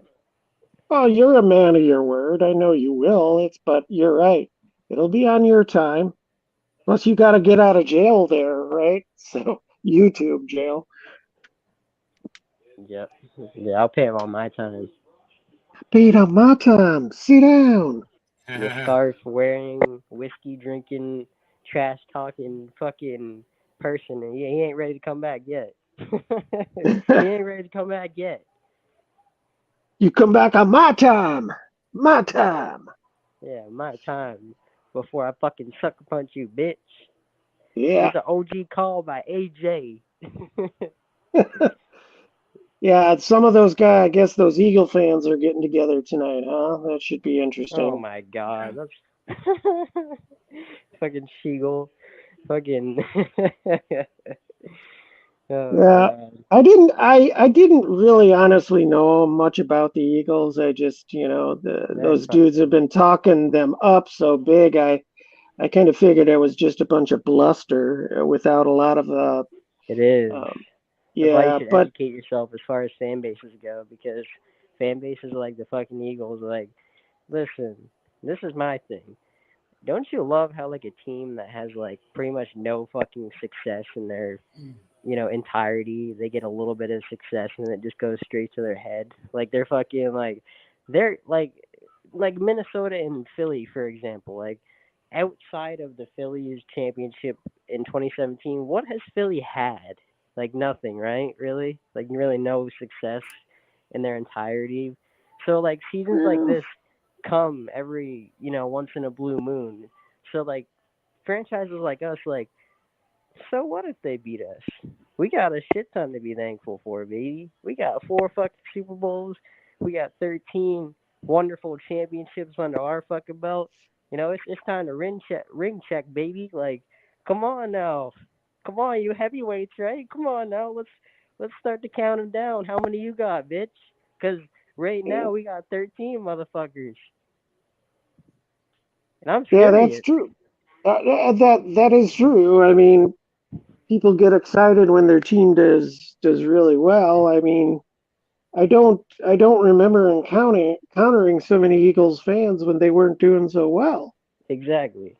Well, you're a man of your word. I know you will. But you're right. It'll be on your time. Plus, you got to get out of jail there, right? So, YouTube jail. Yep. Yeah, I'll pay him on my time. Paid on my time. Sit down. The scarf wearing, whiskey drinking, trash talking fucking person, and he ain't ready to come back yet. He ain't ready to come back yet. You come back on my time. My time. Yeah, my time. Before I fucking sucker punch you, bitch. Yeah. It's an OG call by AJ. Yeah, some of those guys, I guess those Eagle fans are getting together tonight, huh? That should be interesting. Oh my God, that's fucking Sheagle, fucking. Oh, yeah, God. I didn't really honestly know much about the Eagles. I just, those dudes have been talking them up so big. I kind of figured it was just a bunch of bluster without a lot of It is. That's why you should but educate yourself as far as fan bases go, because fan bases like the fucking Eagles are like, listen, this is my thing. Don't you love how like a team that has like pretty much no fucking success in their entirety, they get a little bit of success and it just goes straight to their head. Like they're fucking they're like Minnesota and Philly, for example. Like outside of the Phillies championship in 2017, what has Philly had? Like nothing, right? Really? Like really no success in their entirety. So like seasons like this come every, once in a blue moon. So like franchises like us, like, so what if they beat us? We got a shit ton to be thankful for, baby. We got 4 fucking Super Bowls. We got 13 wonderful championships under our fucking belt. It's time to ring check, baby. Like, come on now. Come on, you heavyweights, right? Come on now. Let's start to count them down. How many you got, bitch? Because right now we got 13 motherfuckers. And I'm serious. Yeah, that's true. That is true. I mean, people get excited when their team does really well. I mean, I don't remember encountering so many Eagles fans when they weren't doing so well. Exactly.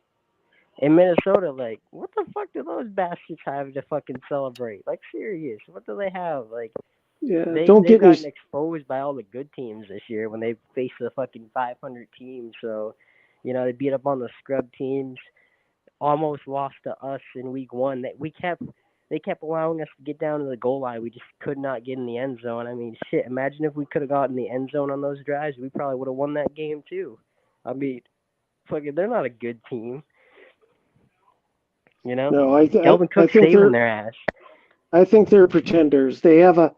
In Minnesota, like, what the fuck do those bastards have to fucking celebrate? Like, serious, what do they have? Like, Yeah, they've don't get me. gotten exposed by all the good teams this year when they faced the fucking 500 teams. So, you know, they beat up on the scrub teams. Almost lost to us in week one. They kept allowing us to get down to the goal line. We just could not get in the end zone. I mean, shit. Imagine if we could have gotten the end zone on those drives. We probably would have won that game too. I mean, fucking, they're not a good team. You know, No, I Delvin Cook think saving their ass. I think they're pretenders. They have a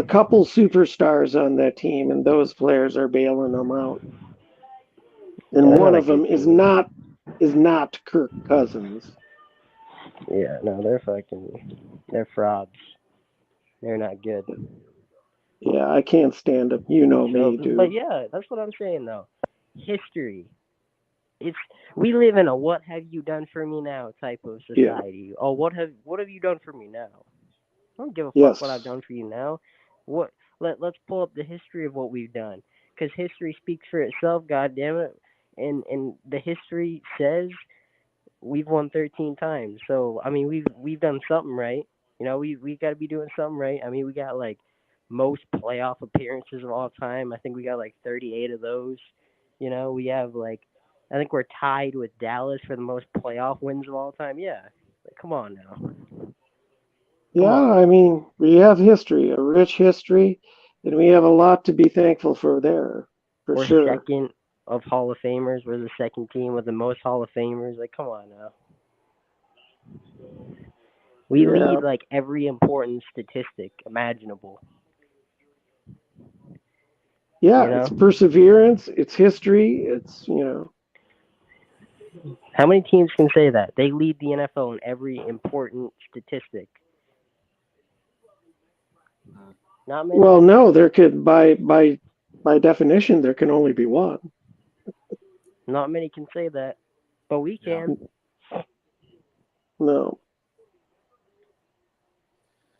couple superstars on that team, and those players are bailing them out. And Yeah, they're one not a of them good is team. not Kirk Cousins. Yeah, no, they're frauds. They're not good. Yeah, I can't stand them. You know me, dude. But yeah, that's what I'm saying though. History. We live in a what have you done for me now type of society. Yeah. Oh, what have you done for me now? I don't give a fuck Yes. what I've done for you now. Let's pull up the history of what we've done, because history speaks for itself. God damn it, and the history says we've won 13 times. So I mean we've done something right. You know, we got to be doing something right. I mean, we got like most playoff appearances of all time. I think we got like 38 of those. You know, we have like, I think we're tied with Dallas for the most playoff wins of all time. Yeah, like, come on now. Yeah, I mean, we have history, a rich history, and we have a lot to be thankful for there, for We're sure. second of Hall of Famers. We're the second team with the most Hall of Famers. Like, come on now. We lead like every important statistic imaginable. Yeah, You know? it's perseverance, it's history, it's, you know. How many teams can say that? They lead the NFL in every important statistic. Not many. Well, no, there could by definition there can only be one. Not many can say that, but we can. No.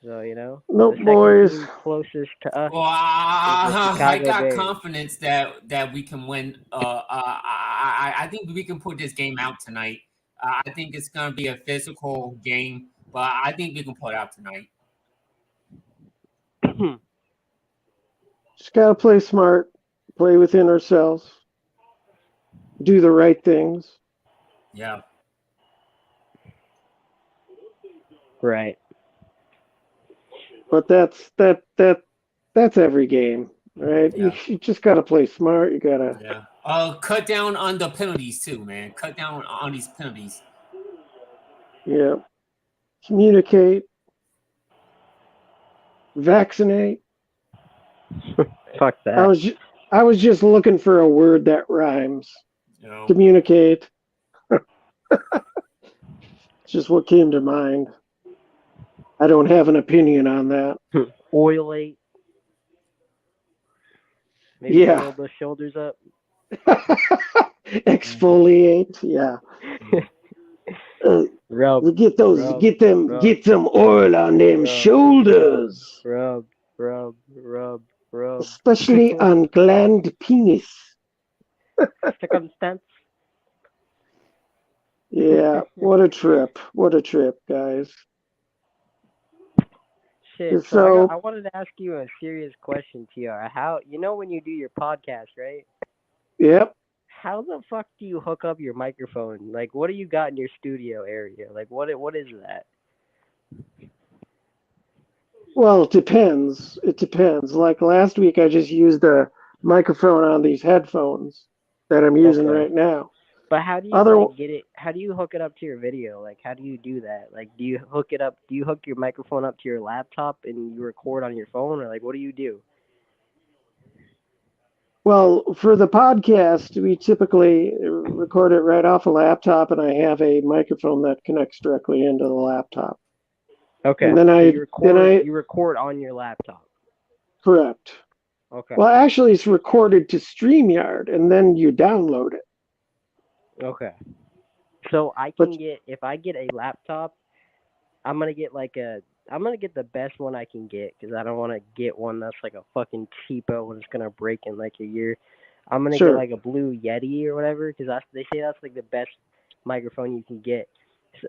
So, you know, Nope, the second boys. team closest to us. Well, is the I Chicago got Bears. confidence that we can win. I think we can put this game out tonight. I think it's gonna be a physical game, but I think we can put it out tonight. Just gotta play smart, play within ourselves, do the right things. Yeah. Right. But that's every game, right? Yeah. You just gotta play smart. You gotta. Yeah. Cut down on the penalties too, man. Cut down on these penalties. Yeah. Communicate. Vaccinate. Fuck that. I was just looking for a word that rhymes. No. Communicate. Just what came to mind. I don't have an opinion on that. Oilate. Maybe Yeah. roll those shoulders up. Exfoliate. Yeah. Rub. Get them oil on them shoulders. Rub. Especially on gland penis. Circumstance. Yeah, what a trip, guys. Shit. So I wanted to ask you a serious question, TR. How, you know, when you do your podcast, right? Yep. How the fuck do you hook up your microphone? Like, what do you got in your studio area? Like, what is that? Well, it depends. Like last week, I just used a microphone on these headphones that I'm using right now. But how do you get it? How do you hook it up to your video? Like, how do you do that? Like, do you hook your microphone up to your laptop and you record on your phone, or like, what do you do? Well, for the podcast, we typically record it right off a laptop, and I have a microphone that connects directly into the laptop. Okay. And then you record on your laptop. Correct. Okay. Well, actually, it's recorded to StreamYard, and then you download it. Okay. So I But- can get, if I get a laptop, I'm gonna get the best one I can get because I don't want to get one that's like a fucking cheapo and it's gonna break in like a year. I'm gonna Sure. get like a Blue Yeti or whatever because they say that's like the best microphone you can get.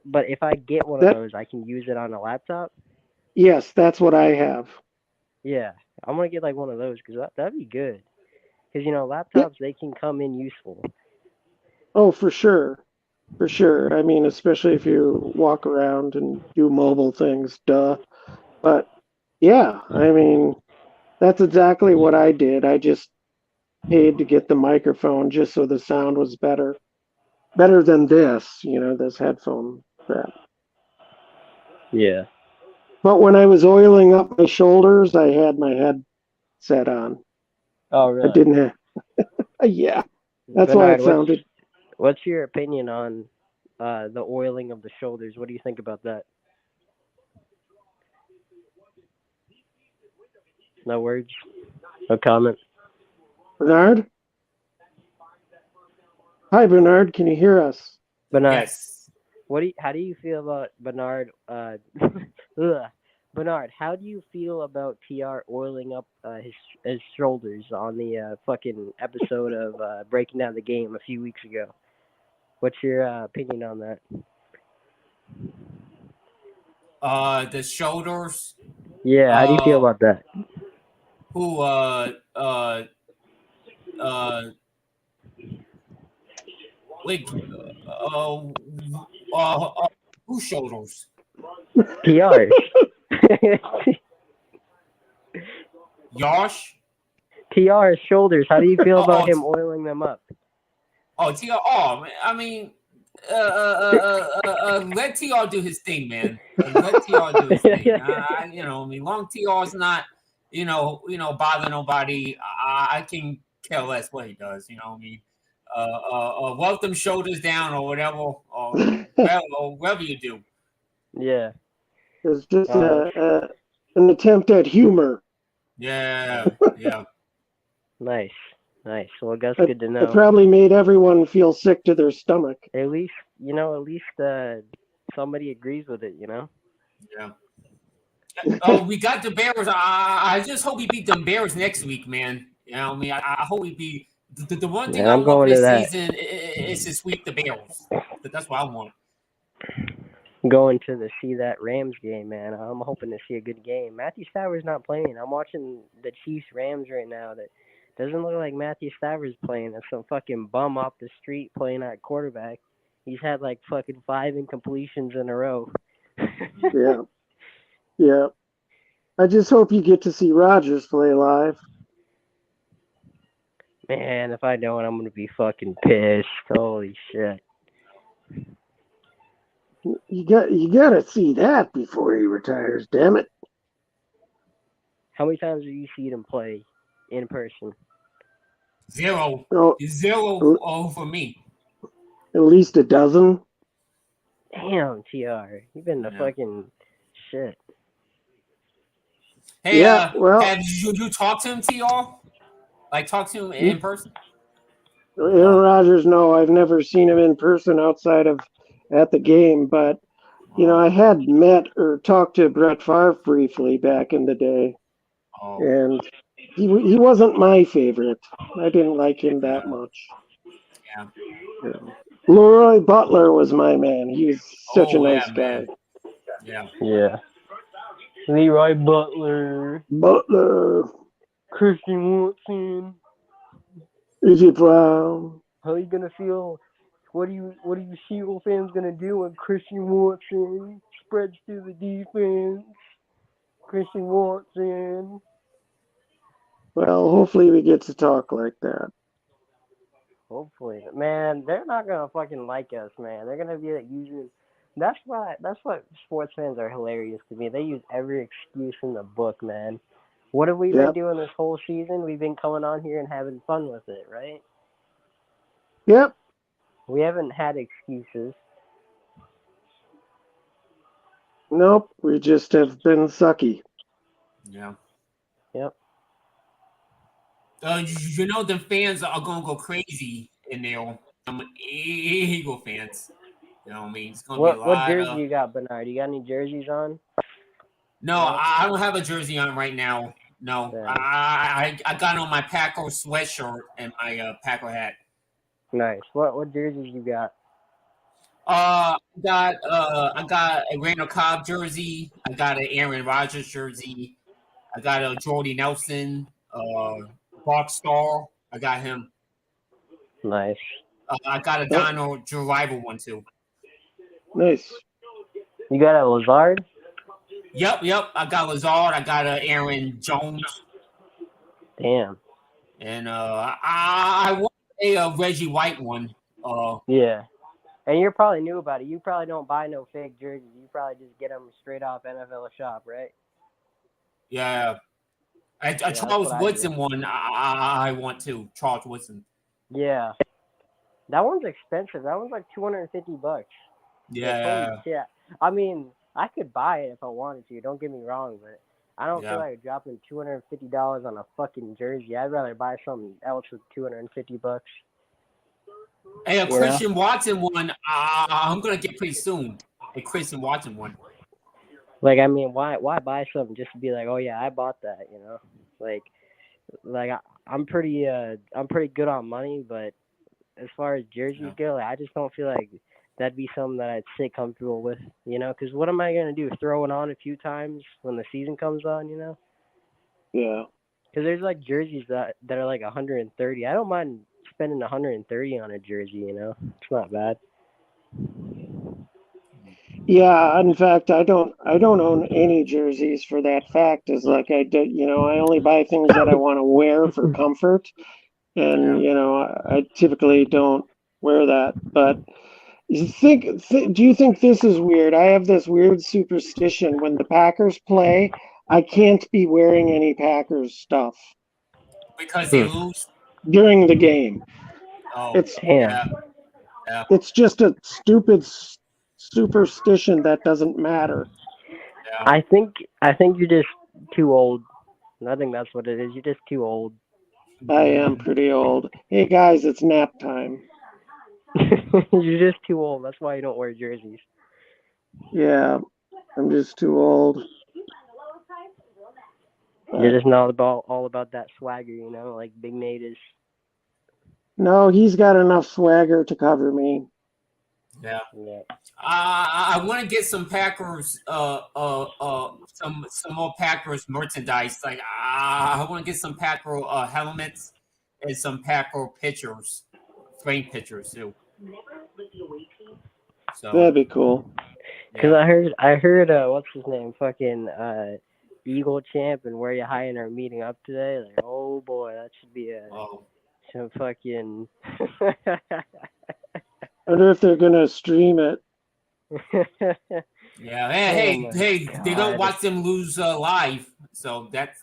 But if I get one of That- those, I can use it on a laptop. Yes, that's what I have. Yeah, I'm gonna get like one of those because that'd be good. Because laptops they can come in useful. Oh, for sure. For sure. I mean, especially if you walk around and do mobile things, duh. But yeah, I mean, that's exactly what I did. I just paid to get the microphone just so the sound was better. Better than this, this headphone crap. Yeah. But when I was oiling up my shoulders, I had my headset on. Oh, I really? didn't have. Yeah, that's why Bernard, it sounded. What's your opinion on the oiling of the shoulders? What do you think about that? No words? No comment? Bernard? Hi, Bernard. Can you hear us? Bernard, Yes. how do you feel about Bernard? Bernard, how do you feel about TR oiling up his shoulders on the fucking episode of Breaking Down the Game a few weeks ago? What's your opinion on that? The shoulders. Yeah, how do you feel about that? Who wait whose shoulders? TR. Yosh? TR's shoulders. How do you feel about Oh, him oiling them up? Oh, TR. Oh, I mean, let TR do his thing, man. Let TR do his thing. I mean, long TR's not, bother nobody. I can care less what he does. You know what I mean? Welt them shoulders down or whatever, or whatever you do. Yeah. It's just an attempt at humor. Yeah, yeah. Nice. Well, that's It- good to It know. probably made everyone feel sick to their stomach. At least somebody agrees with it. Yeah. Oh, we got the Bears. I just hope we beat the Bears next week, man. You know what I mean? I hope we beat the one thing Yeah, I I'm want going for to this that. season is to sweep the Bears. That's what I want. Going to see that Rams game, man. I'm hoping to see a good game. Matthew Stafford's not playing. I'm watching the Chiefs Rams right now. That doesn't look like Matthew Stafford's playing. That's some fucking bum off the street playing at quarterback. He's had like fucking 5 incompletions in a row. Yeah. Yeah. I just hope you get to see Rodgers play live. Man, if I don't, I'm gonna be fucking pissed. Holy shit. You gotta see that before he retires, damn it. How many times have you seen him play in person? Zero. Oh, Zero for me. at least a dozen. Damn, TR. You've been the Yeah. fucking shit. Hey, Yeah, well- have you talked to him, TR? Like, talk to him in person? Aaron Rodgers, no, I've never seen him in person outside of at the game, but I had met or talked to Brett Favre briefly back in the day, Oh, and he wasn't my favorite. I didn't like him that much. yeah. Leroy Butler was my man. He was such a Oh, yeah, nice guy. man. Yeah. Yeah. Leroy Butler, Butler, Christian Watson. AJ Brown. How are you gonna feel? What are you Seagull fans gonna do when Christian Watson spreads through the defense? Christian Watson. Well, hopefully we get to talk like that. Hopefully, man, they're not gonna fucking like us, man. They're gonna be like using. That's what sports fans are hilarious to me. They use every excuse in the book, man. What have we been Yep. doing this whole season? We've been coming on here and having fun with it, right? Yep. We haven't had excuses. Nope. We just have been sucky. Yeah. Yep. The fans are gonna go crazy in there. Eagle fans. You know what I mean? It's gonna be a What lot jersey of. you got, Bernard? You got any jerseys on? No, No? I don't have a jersey on right now. No, Damn. I got on my Packer sweatshirt and my Packer hat. Nice. What jerseys you got? I got a Randall Cobb jersey. I got an Aaron Rodgers jersey. I got a Jordy Nelson, Box Star. I got him. Nice. I got a Donald Drew Rival one too. Nice. You got a Lazard? Yep. I got Lazard. I got a Aaron Jones, Damn. and I want a Reggie White one. Yeah. And you're probably new about it. You probably don't buy no fake jerseys. You probably just get them straight off NFL Shop, right? Yeah. A that's Charles what I Woodson do. one I want too. Charles Woodson. Yeah. That one's expensive. That one's like $250. Like, Yeah. holy shit. I mean, I could buy it if I wanted to. Don't get me wrong, but I don't Yeah. feel like dropping $250 on a fucking jersey. I'd rather buy something else with $250. Hey, a Yeah. Christian Watson one I'm gonna get pretty soon. A Christian Watson one. Like, I mean, why buy something just to be like, oh yeah, I bought that, you know? Like I'm pretty good on money, but as far as jerseys go, like, I just don't feel like that'd be something that I'd sit comfortable with, you know? Because what am I gonna do? Throw it on a few times when the season comes on, you know? Yeah. Because there's like jerseys that are like 130. I don't mind spending 130 on a jersey, you know? It's not bad. Yeah, in fact, I don't own any jerseys for that fact. Is like I did, I only buy things that I want to wear for comfort, and I typically don't wear that. But do you think this is weird? I have this weird superstition when the Packers play, I can't be wearing any Packers stuff Because they lose. during the game. Oh, It's Damn. yeah. It's just a stupid superstition that doesn't matter. Yeah. I think you're just too old. I think that's what it is. You're just too old. I am pretty old. Hey guys, it's nap time. You're just too old. That's why you don't wear jerseys. Yeah, I'm just too old. You're just not all about that swagger, you know, like Big Nate is. No, he's got enough swagger to cover me. Yeah. Yeah. I want to get some Packers, some more Packers merchandise. Like I want to get some Packer helmets and some Packer pictures, frame pictures too. So That'd be cool. Because I heard, what's his name, fucking Eagle Champ and Where You Hiding are meeting up today. Like, oh boy, that should be some fucking. I wonder if they're gonna stream it. yeah, hey, God. they gonna watch them lose live, so that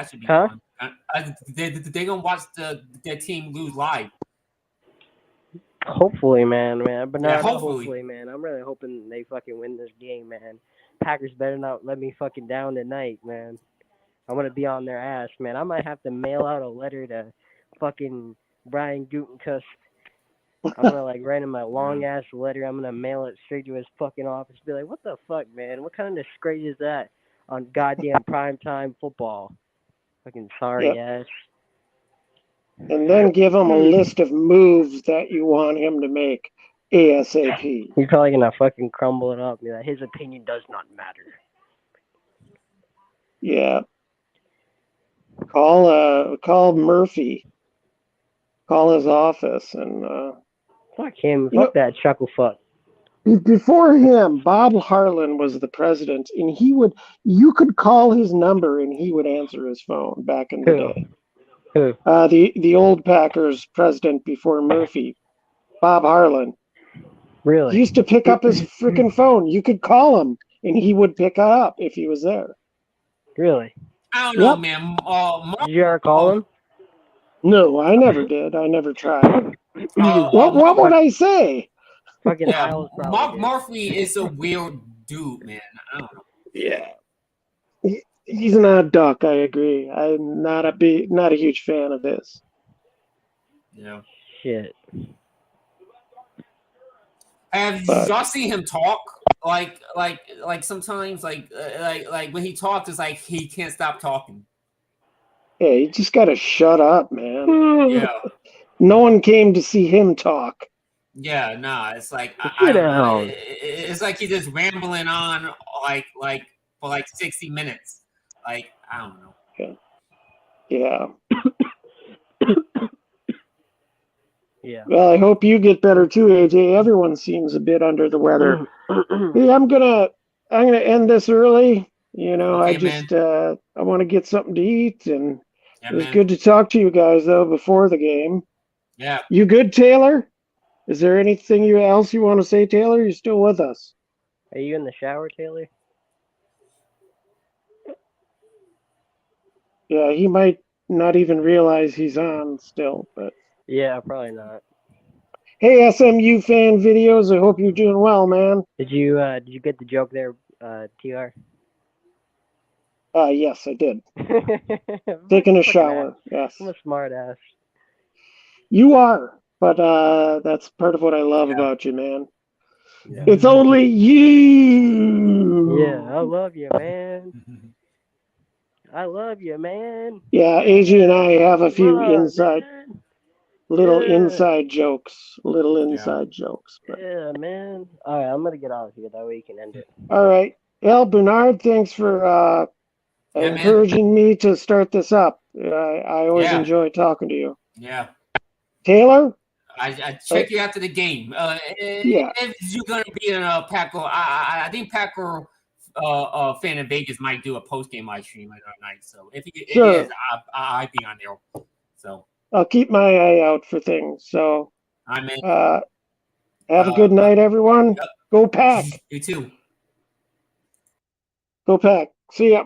should be Huh? fun. They gonna watch their team lose live. Hopefully, man. But Yeah, not hopefully. hopefully, man. I'm really hoping they fucking win this game, man. Packers better not let me fucking down tonight, man. I'm gonna be on their ass, man. I might have to mail out a letter to fucking Brian Gutekunst. I'm gonna write him a long ass letter. I'm gonna mail it straight to his fucking office. Be like, what the fuck, man? What kind of disgrace is that on goddamn primetime football? Fucking sorry ass. And then give him a list of moves that you want him to make ASAP. He's probably gonna fucking crumble it up. Be like, his opinion does not matter. Yeah. Call Murphy. Call his office and Fuck him. Fuck that chuckle fuck. before him, Bob Harlan was the president, and you could call his number and he would answer his phone back in the day. Who? The old Packers president before Murphy, Bob Harlan. Really? He used to pick up his freaking phone. You could call him and he would pick up if he was there. Really? I don't know, man. Did you ever call him? No, I never did. I never tried. What would I say? Fucking Yeah, Isles probably Mark did. Murphy is a weird dude, man. I don't know. Yeah. He's not a duck, I agree. I'm not a huge fan of his. Yeah. Shit. Have But- y'all seen him talk? Like sometimes, like when he talks, it's like he can't stop talking. Yeah, you just gotta shut up, man. Yeah, No one came to see him talk. yeah, nah. It's like I Sit don't know. down. It's like he's just rambling on like for like 60 minutes. Like I don't know. Yeah. Yeah. Well, I hope you get better too, AJ. Everyone seems a bit under the weather. Hey, I'm gonna end this early. You know, I Okay, just I want to get something to eat, and Yeah, it was man. good to talk to you guys though before the game. Yeah. You good, Taylor? Is there anything else you want to say, Taylor? You still with us? Are you in the shower, Taylor? Yeah, he might not even realize he's on still, but Yeah, probably not. hey, SMU fan videos, I hope you're doing well, man. Did you get the joke there, TR? Yes, I did. Taking a shower. Yes. I'm a smart ass. You are, but that's part of what I love about you, man. Yeah. It's only you. Yeah, I love you, man. I love you, man. Yeah, AJ and I have a few Love, man. little Yeah. inside jokes. But Yeah, man. All right, I'm gonna get out of here. That way you can end it. all right. Well, Bernard, thanks for Yeah, man. encouraging me to start this up. I always Yeah. enjoy talking to you. Yeah. Taylor? I check you after the game. Yeah. If you're gonna be in a Packer, I think Packer fan in Vegas might do a post game live stream later at night. So if he Sure. is, I'd be on there. So I'll keep my eye out for things. So I'm in. have a good night, everyone. Yep. Go Pack. You too. Go Pack. See ya.